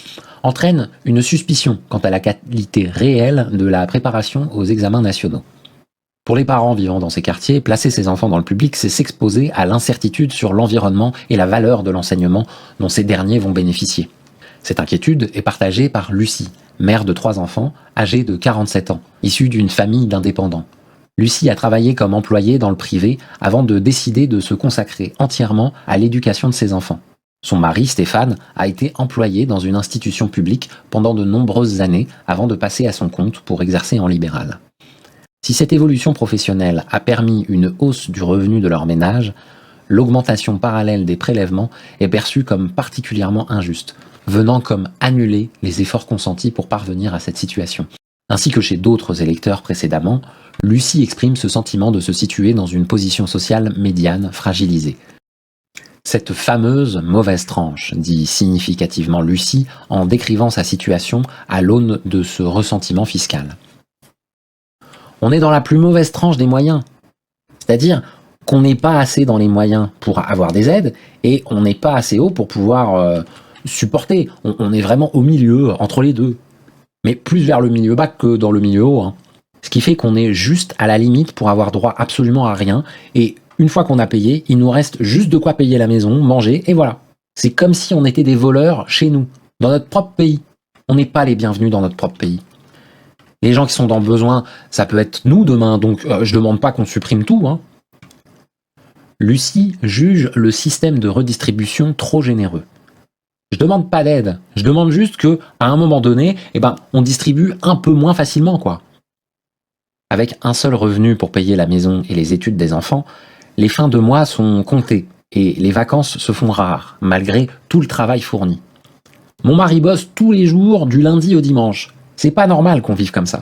entraîne une suspicion quant à la qualité réelle de la préparation aux examens nationaux. Pour les parents vivant dans ces quartiers, placer ses enfants dans le public, c'est s'exposer à l'incertitude sur l'environnement et la valeur de l'enseignement dont ces derniers vont bénéficier. Cette inquiétude est partagée par Lucie, mère de 3 enfants, âgée de 47 ans, issue d'une famille d'indépendants. Lucie a travaillé comme employée dans le privé avant de décider de se consacrer entièrement à l'éducation de ses enfants. Son mari, Stéphane, a été employé dans une institution publique pendant de nombreuses années avant de passer à son compte pour exercer en libéral. Si cette évolution professionnelle a permis une hausse du revenu de leur ménage, l'augmentation parallèle des prélèvements est perçue comme particulièrement injuste, venant comme annuler les efforts consentis pour parvenir à cette situation. Ainsi que chez d'autres électeurs précédemment, Lucie exprime ce sentiment de se situer dans une position sociale médiane fragilisée. Cette fameuse mauvaise tranche, dit significativement Lucie en décrivant sa situation à l'aune de ce ressentiment fiscal. On est dans la plus mauvaise tranche des moyens. C'est-à-dire qu'on n'est pas assez dans les moyens pour avoir des aides et on n'est pas assez haut pour pouvoir supporter. On est vraiment au milieu, entre les deux. Mais plus vers le milieu bas que dans le milieu haut, hein. Ce qui fait qu'on est juste à la limite pour avoir droit absolument à rien. Et une fois qu'on a payé, il nous reste juste de quoi payer la maison, manger, et voilà. C'est comme si on était des voleurs chez nous, dans notre propre pays. On n'est pas les bienvenus dans notre propre pays. Les gens qui sont dans le besoin, ça peut être nous demain, donc je demande pas qu'on supprime tout, hein. Lucie juge le système de redistribution trop généreux. Je demande pas d'aide, je demande juste que, à un moment donné, on distribue un peu moins facilement, quoi. Avec un seul revenu pour payer la maison et les études des enfants, les fins de mois sont comptées et les vacances se font rares, malgré tout le travail fourni. Mon mari bosse tous les jours, du lundi au dimanche. C'est pas normal qu'on vive comme ça.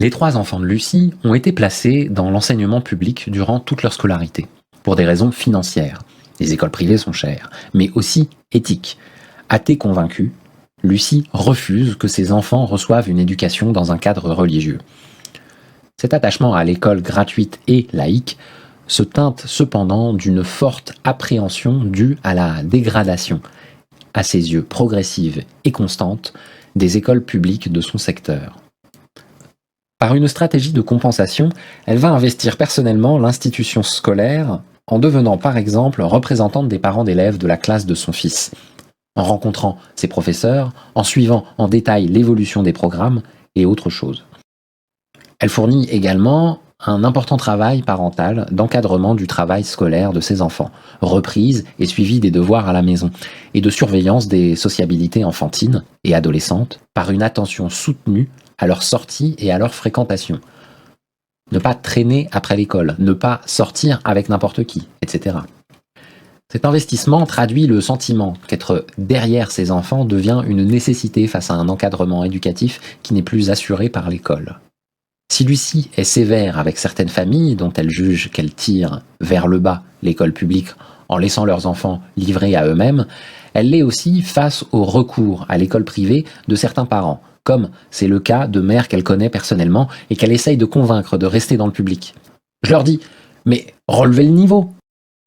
Les 3 enfants de Lucie ont été placés dans l'enseignement public durant toute leur scolarité, pour des raisons financières. Les écoles privées sont chères, mais aussi éthiques. Athée convaincue, Lucie refuse que ses enfants reçoivent une éducation dans un cadre religieux. Cet attachement à l'école gratuite et laïque se teinte cependant d'une forte appréhension due à la dégradation, à ses yeux progressive et constante, des écoles publiques de son secteur. Par une stratégie de compensation, elle va investir personnellement l'institution scolaire en devenant par exemple représentante des parents d'élèves de la classe de son fils, en rencontrant ses professeurs, en suivant en détail l'évolution des programmes et autres choses. Elle fournit également un important travail parental d'encadrement du travail scolaire de ses enfants, reprise et suivi des devoirs à la maison, et de surveillance des sociabilités enfantines et adolescentes par une attention soutenue à leur sortie et à leur fréquentation. Ne pas traîner après l'école, ne pas sortir avec n'importe qui, etc. Cet investissement traduit le sentiment qu'être derrière ses enfants devient une nécessité face à un encadrement éducatif qui n'est plus assuré par l'école. Si Lucie est sévère avec certaines familles dont elle juge qu'elles tirent vers le bas l'école publique en laissant leurs enfants livrés à eux-mêmes, elle l'est aussi face au recours à l'école privée de certains parents, comme c'est le cas de mères qu'elle connaît personnellement et qu'elle essaye de convaincre de rester dans le public. Je leur dis « mais relevez le niveau !»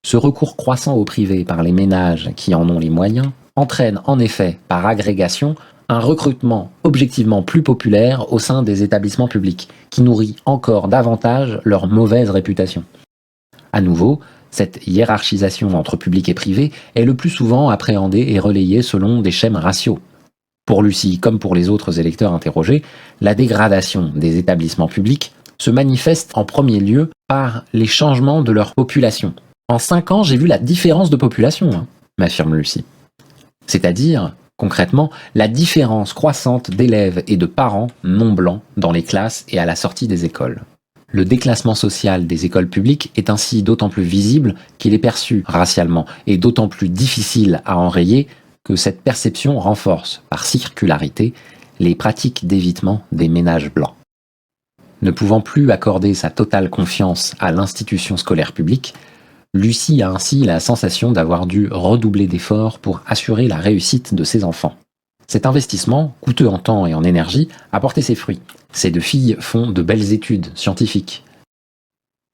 Ce recours croissant au privé par les ménages qui en ont les moyens entraîne en effet, par agrégation, un recrutement objectivement plus populaire au sein des établissements publics, qui nourrit encore davantage leur mauvaise réputation. À nouveau, cette hiérarchisation entre public et privé est le plus souvent appréhendée et relayée selon des schèmes raciaux. Pour Lucie, comme pour les autres électeurs interrogés, la dégradation des établissements publics se manifeste en premier lieu par les changements de leur population. En 5 ans, j'ai vu la différence de population, m'affirme Lucie. C'est-à-dire, concrètement, la différence croissante d'élèves et de parents non blancs dans les classes et à la sortie des écoles. Le déclassement social des écoles publiques est ainsi d'autant plus visible qu'il est perçu racialement et d'autant plus difficile à enrayer que cette perception renforce, par circularité, les pratiques d'évitement des ménages blancs. Ne pouvant plus accorder sa totale confiance à l'institution scolaire publique, Lucie a ainsi la sensation d'avoir dû redoubler d'efforts pour assurer la réussite de ses enfants. Cet investissement, coûteux en temps et en énergie, a porté ses fruits. Ces 2 filles font de belles études scientifiques,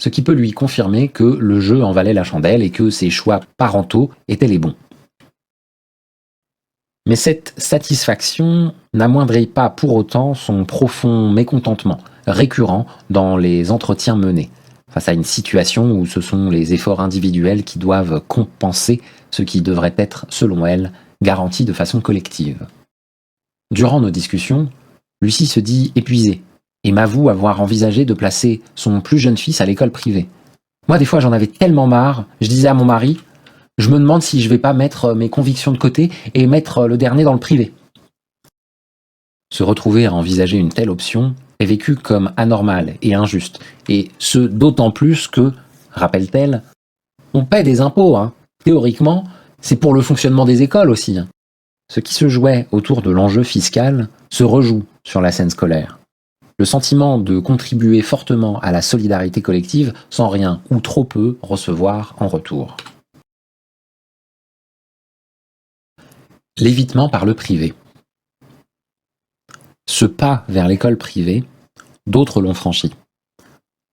ce qui peut lui confirmer que le jeu en valait la chandelle et que ses choix parentaux étaient les bons. Mais cette satisfaction n'amoindrit pas pour autant son profond mécontentement, récurrent dans les entretiens menés, face à une situation où ce sont les efforts individuels qui doivent compenser ce qui devrait être, selon elle, garanti de façon collective. Durant nos discussions, Lucie se dit épuisée et m'avoue avoir envisagé de placer son plus jeune fils à l'école privée. Moi, des fois, j'en avais tellement marre, je disais à mon mari, je me demande si je vais pas mettre mes convictions de côté et mettre le dernier dans le privé. Se retrouver à envisager une telle option est vécu comme anormal et injuste, et ce d'autant plus que, rappelle-t-elle, on paie des impôts, Théoriquement, c'est pour le fonctionnement des écoles aussi. Ce qui se jouait autour de l'enjeu fiscal se rejoue sur la scène scolaire. Le sentiment de contribuer fortement à la solidarité collective sans rien ou trop peu recevoir en retour. L'évitement par le privé. Ce pas vers l'école privée, d'autres l'ont franchi.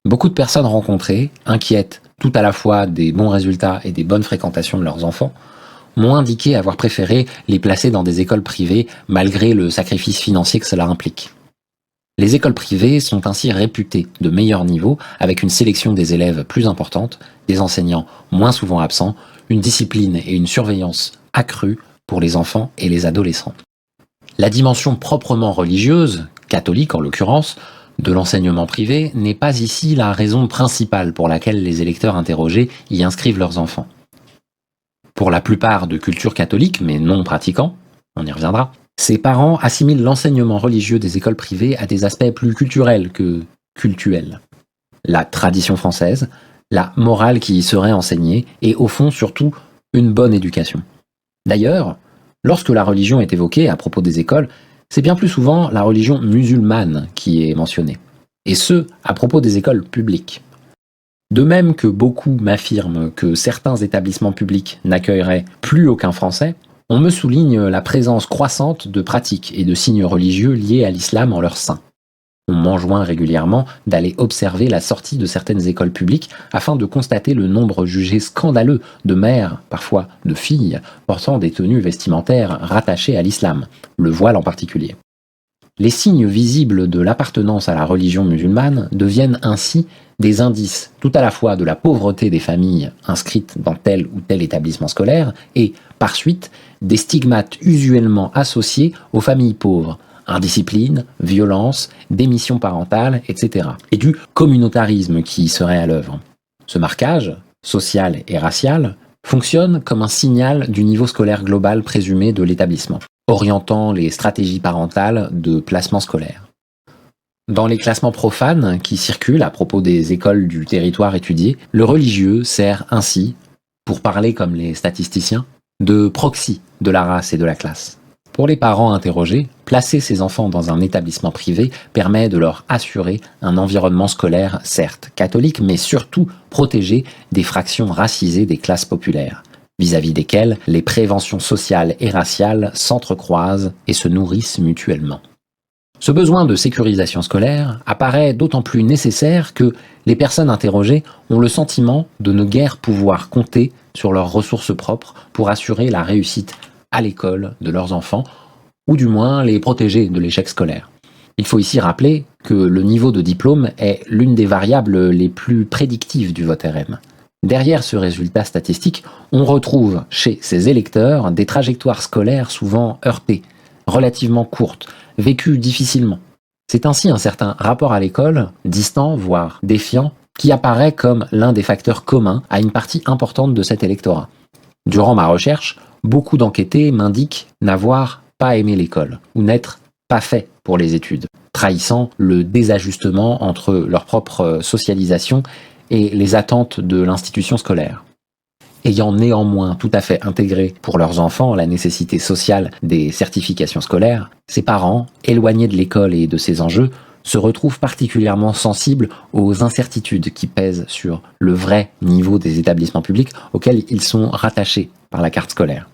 Beaucoup de personnes rencontrées, inquiètes tout à la fois des bons résultats et des bonnes fréquentations de leurs enfants, m'ont indiqué avoir préféré les placer dans des écoles privées malgré le sacrifice financier que cela implique. Les écoles privées sont ainsi réputées de meilleur niveau, avec une sélection des élèves plus importante, des enseignants moins souvent absents, une discipline et une surveillance accrues pour les enfants et les adolescents. La dimension proprement religieuse, catholique en l'occurrence, de l'enseignement privé n'est pas ici la raison principale pour laquelle les électeurs interrogés y inscrivent leurs enfants. Pour la plupart de culture catholique, mais non pratiquants, on y reviendra, ces parents assimilent l'enseignement religieux des écoles privées à des aspects plus culturels que cultuels. La tradition française, la morale qui y serait enseignée et au fond surtout une bonne éducation. D'ailleurs, lorsque la religion est évoquée à propos des écoles, c'est bien plus souvent la religion musulmane qui est mentionnée, et ce, à propos des écoles publiques. De même que beaucoup m'affirment que certains établissements publics n'accueilleraient plus aucun Français, on me souligne la présence croissante de pratiques et de signes religieux liés à l'islam en leur sein. On m'enjoint régulièrement d'aller observer la sortie de certaines écoles publiques afin de constater le nombre jugé scandaleux de mères, parfois de filles, portant des tenues vestimentaires rattachées à l'islam, le voile en particulier. Les signes visibles de l'appartenance à la religion musulmane deviennent ainsi des indices tout à la fois de la pauvreté des familles inscrites dans tel ou tel établissement scolaire et, par suite, des stigmates usuellement associés aux familles pauvres, indiscipline, violence, démission parentale, etc. et du communautarisme qui y serait à l'œuvre. Ce marquage, social et racial, fonctionne comme un signal du niveau scolaire global présumé de l'établissement, orientant les stratégies parentales de placement scolaire. Dans les classements profanes qui circulent à propos des écoles du territoire étudié, le religieux sert ainsi, pour parler comme les statisticiens, de proxy de la race et de la classe. Pour les parents interrogés, placer ses enfants dans un établissement privé permet de leur assurer un environnement scolaire certes catholique, mais surtout protégé des fractions racisées des classes populaires, vis-à-vis desquelles les préventions sociales et raciales s'entrecroisent et se nourrissent mutuellement. Ce besoin de sécurisation scolaire apparaît d'autant plus nécessaire que les personnes interrogées ont le sentiment de ne guère pouvoir compter sur leurs ressources propres pour assurer la réussite à l'école de leurs enfants, ou du moins les protéger de l'échec scolaire. Il faut ici rappeler que le niveau de diplôme est l'une des variables les plus prédictives du vote RM. Derrière ce résultat statistique, on retrouve chez ces électeurs des trajectoires scolaires souvent heurtées, relativement courtes, vécues difficilement. C'est ainsi un certain rapport à l'école, distant, voire défiant, qui apparaît comme l'un des facteurs communs à une partie importante de cet électorat. Durant ma recherche, beaucoup d'enquêtés m'indiquent n'avoir pas aimé l'école, ou n'être pas fait pour les études, trahissant le désajustement entre leur propre socialisation et les attentes de l'institution scolaire. Ayant néanmoins tout à fait intégré pour leurs enfants la nécessité sociale des certifications scolaires, ces parents, éloignés de l'école et de ses enjeux, se retrouvent particulièrement sensibles aux incertitudes qui pèsent sur le vrai niveau des établissements publics auxquels ils sont rattachés par la carte scolaire.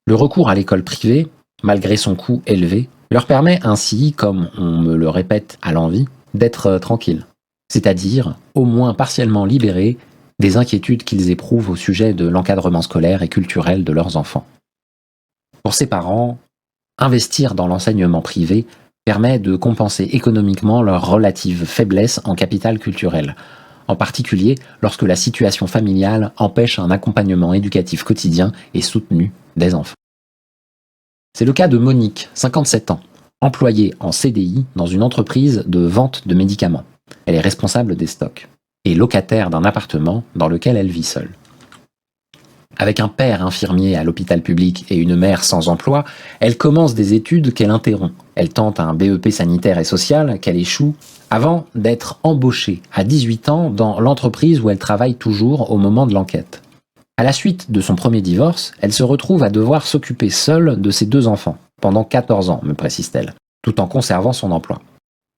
Le recours à l'école privée, malgré son coût élevé, leur permet ainsi, comme on me le répète à l'envi, d'être tranquilles, c'est-à-dire au moins partiellement libérés des inquiétudes qu'ils éprouvent au sujet de l'encadrement scolaire et culturel de leurs enfants. Pour ces parents, investir dans l'enseignement privé permet de compenser économiquement leur relative faiblesse en capital culturel, en particulier lorsque la situation familiale empêche un accompagnement éducatif quotidien et soutenu des enfants. C'est le cas de Monique, 57 ans, employée en CDI dans une entreprise de vente de médicaments. Elle est responsable des stocks et locataire d'un appartement dans lequel elle vit seule. Avec un père infirmier à l'hôpital public et une mère sans emploi, elle commence des études qu'elle interrompt. Elle tente un BEP sanitaire et social qu'elle échoue avant d'être embauchée à 18 ans dans l'entreprise où elle travaille toujours au moment de l'enquête. À la suite de son premier divorce, elle se retrouve à devoir s'occuper seule de ses 2 enfants, pendant 14 ans, me précise-t-elle, tout en conservant son emploi.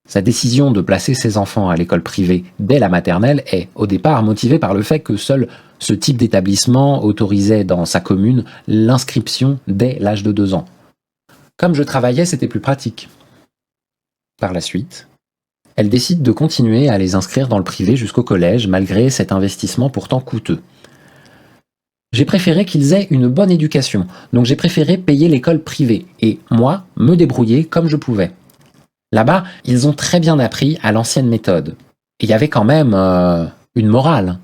Sa décision de placer ses enfants à l'école privée dès la maternelle est, au départ, motivée par le fait que seul ce type d'établissement autorisait dans sa commune l'inscription dès l'âge de 2 ans. Comme je travaillais, c'était plus pratique. Par la suite, Elle décide de continuer à les inscrire dans le privé jusqu'au collège, malgré cet investissement pourtant coûteux. J'ai préféré qu'ils aient une bonne éducation, donc j'ai préféré payer l'école privée, et moi, me débrouiller comme je pouvais. Là-bas, ils ont très bien appris à l'ancienne méthode. Et il y avait quand même une morale.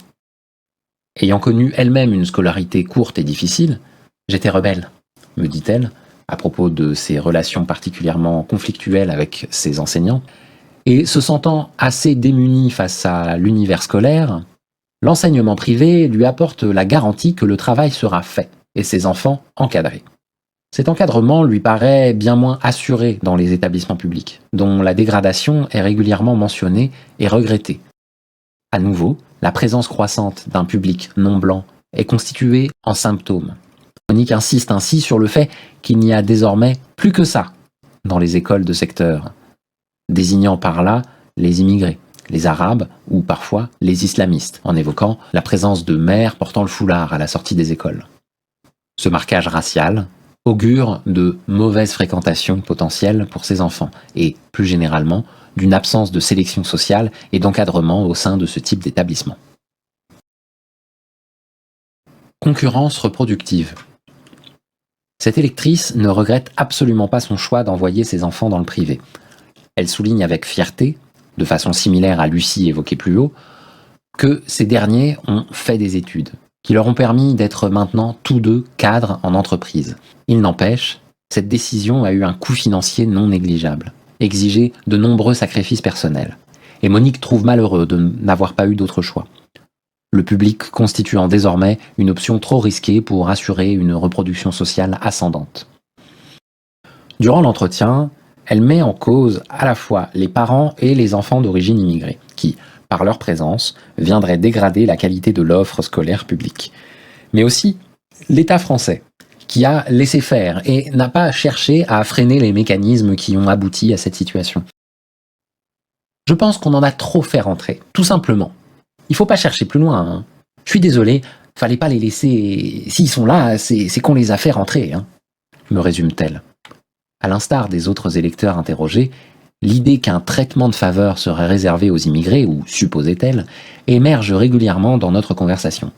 Ayant connu elle-même une scolarité courte et difficile, j'étais rebelle, me dit-elle, à propos de ses relations particulièrement conflictuelles avec ses enseignants. Et se sentant assez démunie face à l'univers scolaire, l'enseignement privé lui apporte la garantie que le travail sera fait et ses enfants encadrés. Cet encadrement lui paraît bien moins assuré dans les établissements publics, dont la dégradation est régulièrement mentionnée et regrettée. À nouveau, la présence croissante d'un public non blanc est constituée en symptôme. Monique insiste ainsi sur le fait qu'il n'y a désormais plus que ça dans les écoles de secteur, désignant par là les immigrés, les arabes ou parfois les islamistes, en évoquant la présence de mères portant le foulard à la sortie des écoles. Ce marquage racial augure de mauvaises fréquentations potentielles pour ces enfants et, plus généralement, d'une absence de sélection sociale et d'encadrement au sein de ce type d'établissement. Concurrence reproductive. Cette électrice ne regrette absolument pas son choix d'envoyer ses enfants dans le privé. Elle souligne avec fierté, de façon similaire à Lucie évoquée plus haut, que ces derniers ont fait des études, qui leur ont permis d'être maintenant tous deux cadres en entreprise. Il n'empêche, cette décision a eu un coût financier non négligeable, exigé de nombreux sacrifices personnels. Et Monique trouve malheureux de n'avoir pas eu d'autre choix. Le public constituant désormais une option trop risquée pour assurer une reproduction sociale ascendante. Durant l'entretien, elle met en cause à la fois les parents et les enfants d'origine immigrée, qui, par leur présence, viendraient dégrader la qualité de l'offre scolaire publique. Mais aussi l'État français, qui a laissé faire et n'a pas cherché à freiner les mécanismes qui ont abouti à cette situation. Je pense qu'on en a trop fait rentrer, tout simplement. Il faut pas chercher plus loin. Hein. Je suis désolé, fallait pas les laisser... S'ils sont là, c'est qu'on les a fait rentrer, hein, me résume-t-elle. À l'instar des autres électeurs interrogés, l'idée qu'un traitement de faveur serait réservé aux immigrés, ou supposait-elle, émerge régulièrement dans notre conversation.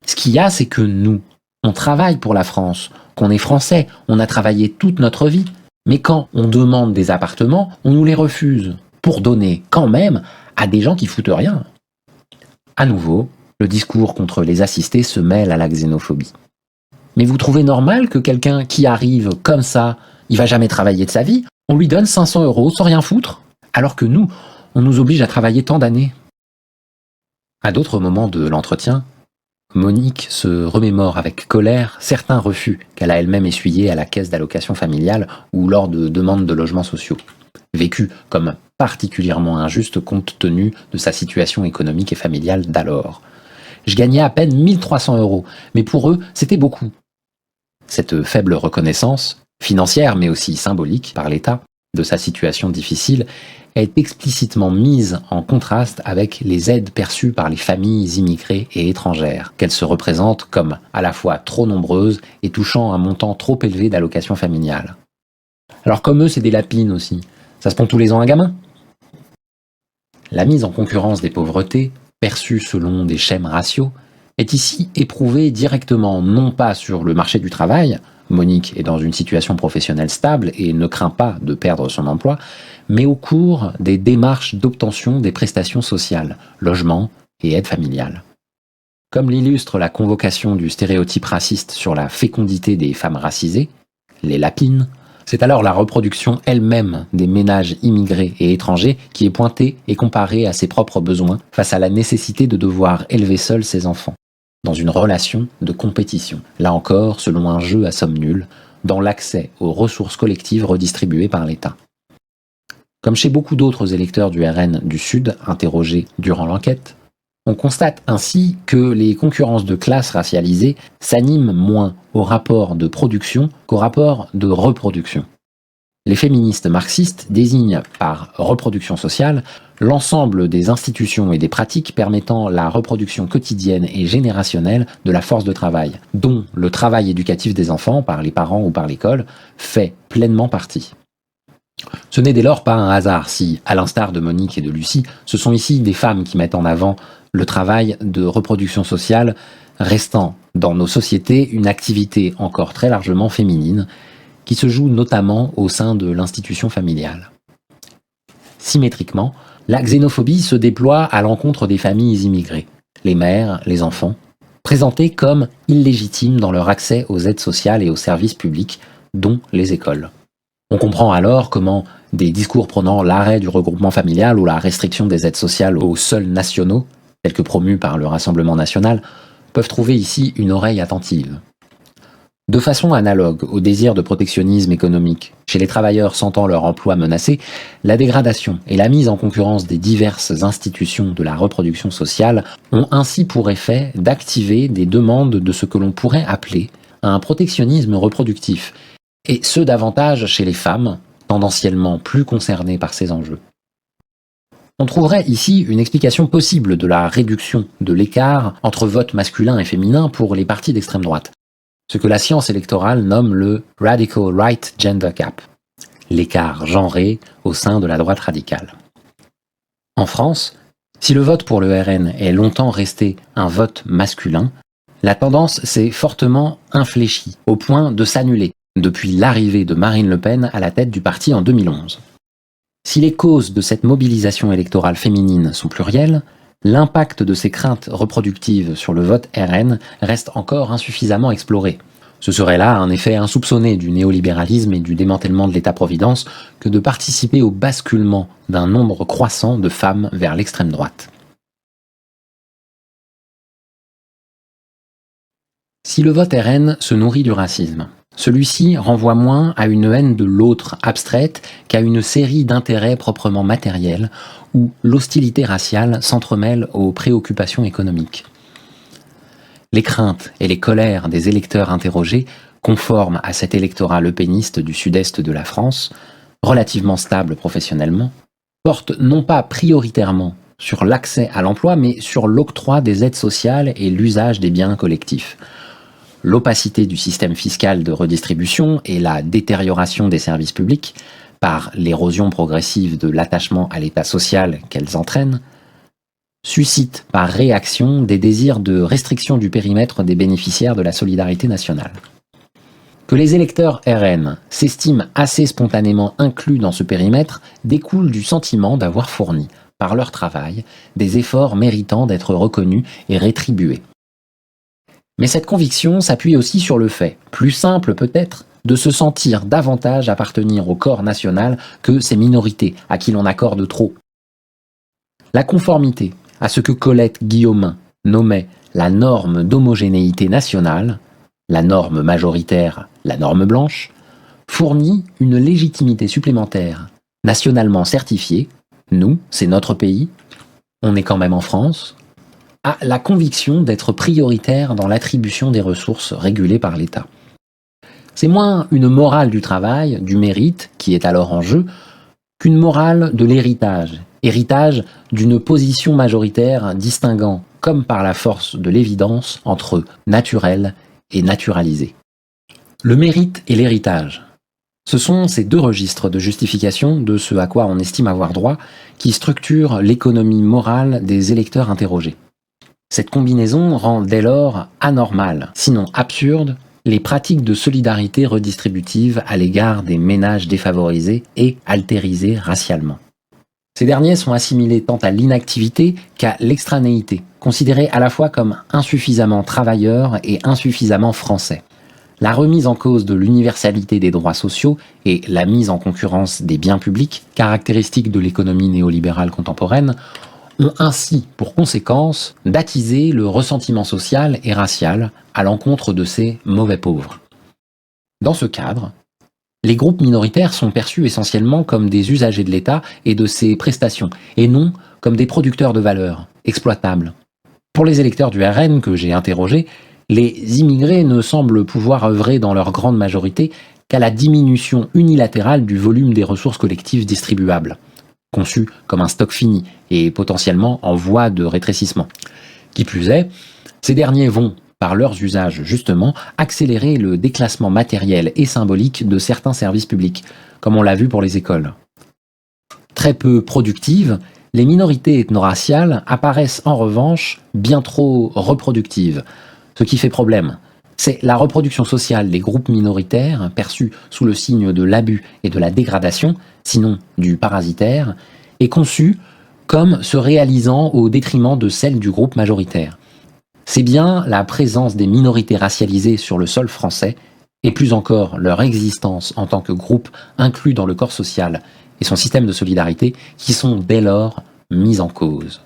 Ce qu'il y a, c'est que nous, on travaille pour la France, qu'on est français, on a travaillé toute notre vie, mais quand on demande des appartements, on nous les refuse, pour donner quand même à des gens qui foutent rien. À nouveau, le discours contre les assistés se mêle à la xénophobie. Mais vous trouvez normal que quelqu'un qui arrive comme ça, il va jamais travailler de sa vie, on lui donne 500 € sans rien foutre, alors que nous, on nous oblige à travailler tant d'années. À d'autres moments de l'entretien, Monique se remémore avec colère certains refus qu'elle a elle-même essuyés à la caisse d'allocation familiale ou lors de demandes de logements sociaux, vécus comme particulièrement injustes compte tenu de sa situation économique et familiale d'alors. Je gagnais à peine 1300 €, mais pour eux, c'était beaucoup. Cette faible reconnaissance, financière mais aussi symbolique par l'État, de sa situation difficile, est explicitement mise en contraste avec les aides perçues par les familles immigrées et étrangères, qu'elles se représentent comme à la fois trop nombreuses et touchant un montant trop élevé d'allocations familiales. Alors comme eux, c'est des lapines aussi. Ça se prend tous les ans un gamin. La mise en concurrence des pauvretés, perçue selon des schèmes raciaux, est ici éprouvée directement non pas sur le marché du travail, Monique est dans une situation professionnelle stable et ne craint pas de perdre son emploi, mais au cours des démarches d'obtention des prestations sociales, logement et aide familiale. Comme l'illustre la convocation du stéréotype raciste sur la fécondité des femmes racisées, les lapines, c'est alors la reproduction elle-même des ménages immigrés et étrangers qui est pointée et comparée à ses propres besoins face à la nécessité de devoir élever seul ses enfants, dans une relation de compétition, là encore selon un jeu à somme nulle, dans l'accès aux ressources collectives redistribuées par l'État. Comme chez beaucoup d'autres électeurs du RN du Sud interrogés durant l'enquête, on constate ainsi que les concurrences de classes racialisées s'animent moins au rapport de production qu'au rapport de reproduction. Les féministes marxistes désignent par reproduction sociale l'ensemble des institutions et des pratiques permettant la reproduction quotidienne et générationnelle de la force de travail, dont le travail éducatif des enfants par les parents ou par l'école fait pleinement partie. Ce n'est dès lors pas un hasard si, à l'instar de Monique et de Lucie, ce sont ici des femmes qui mettent en avant le travail de reproduction sociale, restant dans nos sociétés une activité encore très largement féminine, qui se joue notamment au sein de l'institution familiale. Symétriquement, la xénophobie se déploie à l'encontre des familles immigrées, les mères, les enfants, présentés comme illégitimes dans leur accès aux aides sociales et aux services publics, dont les écoles. On comprend alors comment des discours prônant l'arrêt du regroupement familial ou la restriction des aides sociales aux seuls nationaux, tels que promus par le Rassemblement national, peuvent trouver ici une oreille attentive. De façon analogue au désir de protectionnisme économique chez les travailleurs sentant leur emploi menacé, la dégradation et la mise en concurrence des diverses institutions de la reproduction sociale ont ainsi pour effet d'activer des demandes de ce que l'on pourrait appeler un protectionnisme reproductif, et ce davantage chez les femmes, tendanciellement plus concernées par ces enjeux. On trouverait ici une explication possible de la réduction de l'écart entre vote masculin et féminin pour les partis d'extrême droite, ce que la science électorale nomme le Radical Right Gender Gap, l'écart genré au sein de la droite radicale. En France, si le vote pour le RN est longtemps resté un vote masculin, la tendance s'est fortement infléchie, au point de s'annuler, depuis l'arrivée de Marine Le Pen à la tête du parti en 2011. Si les causes de cette mobilisation électorale féminine sont plurielles, l'impact de ces craintes reproductives sur le vote RN reste encore insuffisamment exploré. Ce serait là un effet insoupçonné du néolibéralisme et du démantèlement de l'État-providence que de participer au basculement d'un nombre croissant de femmes vers l'extrême droite. Si le vote RN se nourrit du racisme, celui-ci renvoie moins à une haine de l'autre abstraite qu'à une série d'intérêts proprement matériels où l'hostilité raciale s'entremêle aux préoccupations économiques. Les craintes et les colères des électeurs interrogés, conformes à cet électorat lepéniste du sud-est de la France, relativement stable professionnellement, portent non pas prioritairement sur l'accès à l'emploi, mais sur l'octroi des aides sociales et l'usage des biens collectifs. L'opacité du système fiscal de redistribution et la détérioration des services publics, par l'érosion progressive de l'attachement à l'État social qu'elles entraînent, suscitent par réaction des désirs de restriction du périmètre des bénéficiaires de la solidarité nationale. Que les électeurs RN s'estiment assez spontanément inclus dans ce périmètre découle du sentiment d'avoir fourni, par leur travail, des efforts méritant d'être reconnus et rétribués. Mais cette conviction s'appuie aussi sur le fait, plus simple peut-être, de se sentir davantage appartenir au corps national que ces minorités à qui l'on accorde trop. La conformité à ce que Colette Guillaumin nommait la norme d'homogénéité nationale, la norme majoritaire, la norme blanche, fournit une légitimité supplémentaire, nationalement certifiée, nous, c'est notre pays, on est quand même en France, à la conviction d'être prioritaire dans l'attribution des ressources régulées par l'État. C'est moins une morale du travail, du mérite, qui est alors en jeu, qu'une morale de l'héritage, héritage d'une position majoritaire distinguant, comme par la force de l'évidence, entre naturel et naturalisé. Le mérite et l'héritage, ce sont ces deux registres de justification de ce à quoi on estime avoir droit qui structurent l'économie morale des électeurs interrogés. Cette combinaison rend dès lors anormale, sinon absurde, les pratiques de solidarité redistributive à l'égard des ménages défavorisés et altérisés racialement. Ces derniers sont assimilés tant à l'inactivité qu'à l'extranéité, considérés à la fois comme insuffisamment travailleurs et insuffisamment français. La remise en cause de l'universalité des droits sociaux et la mise en concurrence des biens publics, caractéristiques de l'économie néolibérale contemporaine, ont ainsi pour conséquence d'attiser le ressentiment social et racial à l'encontre de ces mauvais pauvres. Dans ce cadre, les groupes minoritaires sont perçus essentiellement comme des usagers de l'État et de ses prestations, et non comme des producteurs de valeur, exploitables. Pour les électeurs du RN que j'ai interrogés, les immigrés ne semblent pouvoir œuvrer dans leur grande majorité qu'à la diminution unilatérale du volume des ressources collectives distribuables, conçues comme un stock fini et potentiellement en voie de rétrécissement. Qui plus est, ces derniers vont, par leurs usages justement, accélérer le déclassement matériel et symbolique de certains services publics, comme on l'a vu pour les écoles. Très peu productives, les minorités ethno-raciales apparaissent en revanche bien trop reproductives, ce qui fait problème. C'est la reproduction sociale des groupes minoritaires, perçus sous le signe de l'abus et de la dégradation, sinon du parasitaire, est conçue comme se réalisant au détriment de celle du groupe majoritaire. C'est bien la présence des minorités racialisées sur le sol français, et plus encore leur existence en tant que groupe inclus dans le corps social et son système de solidarité, qui sont dès lors mises en cause.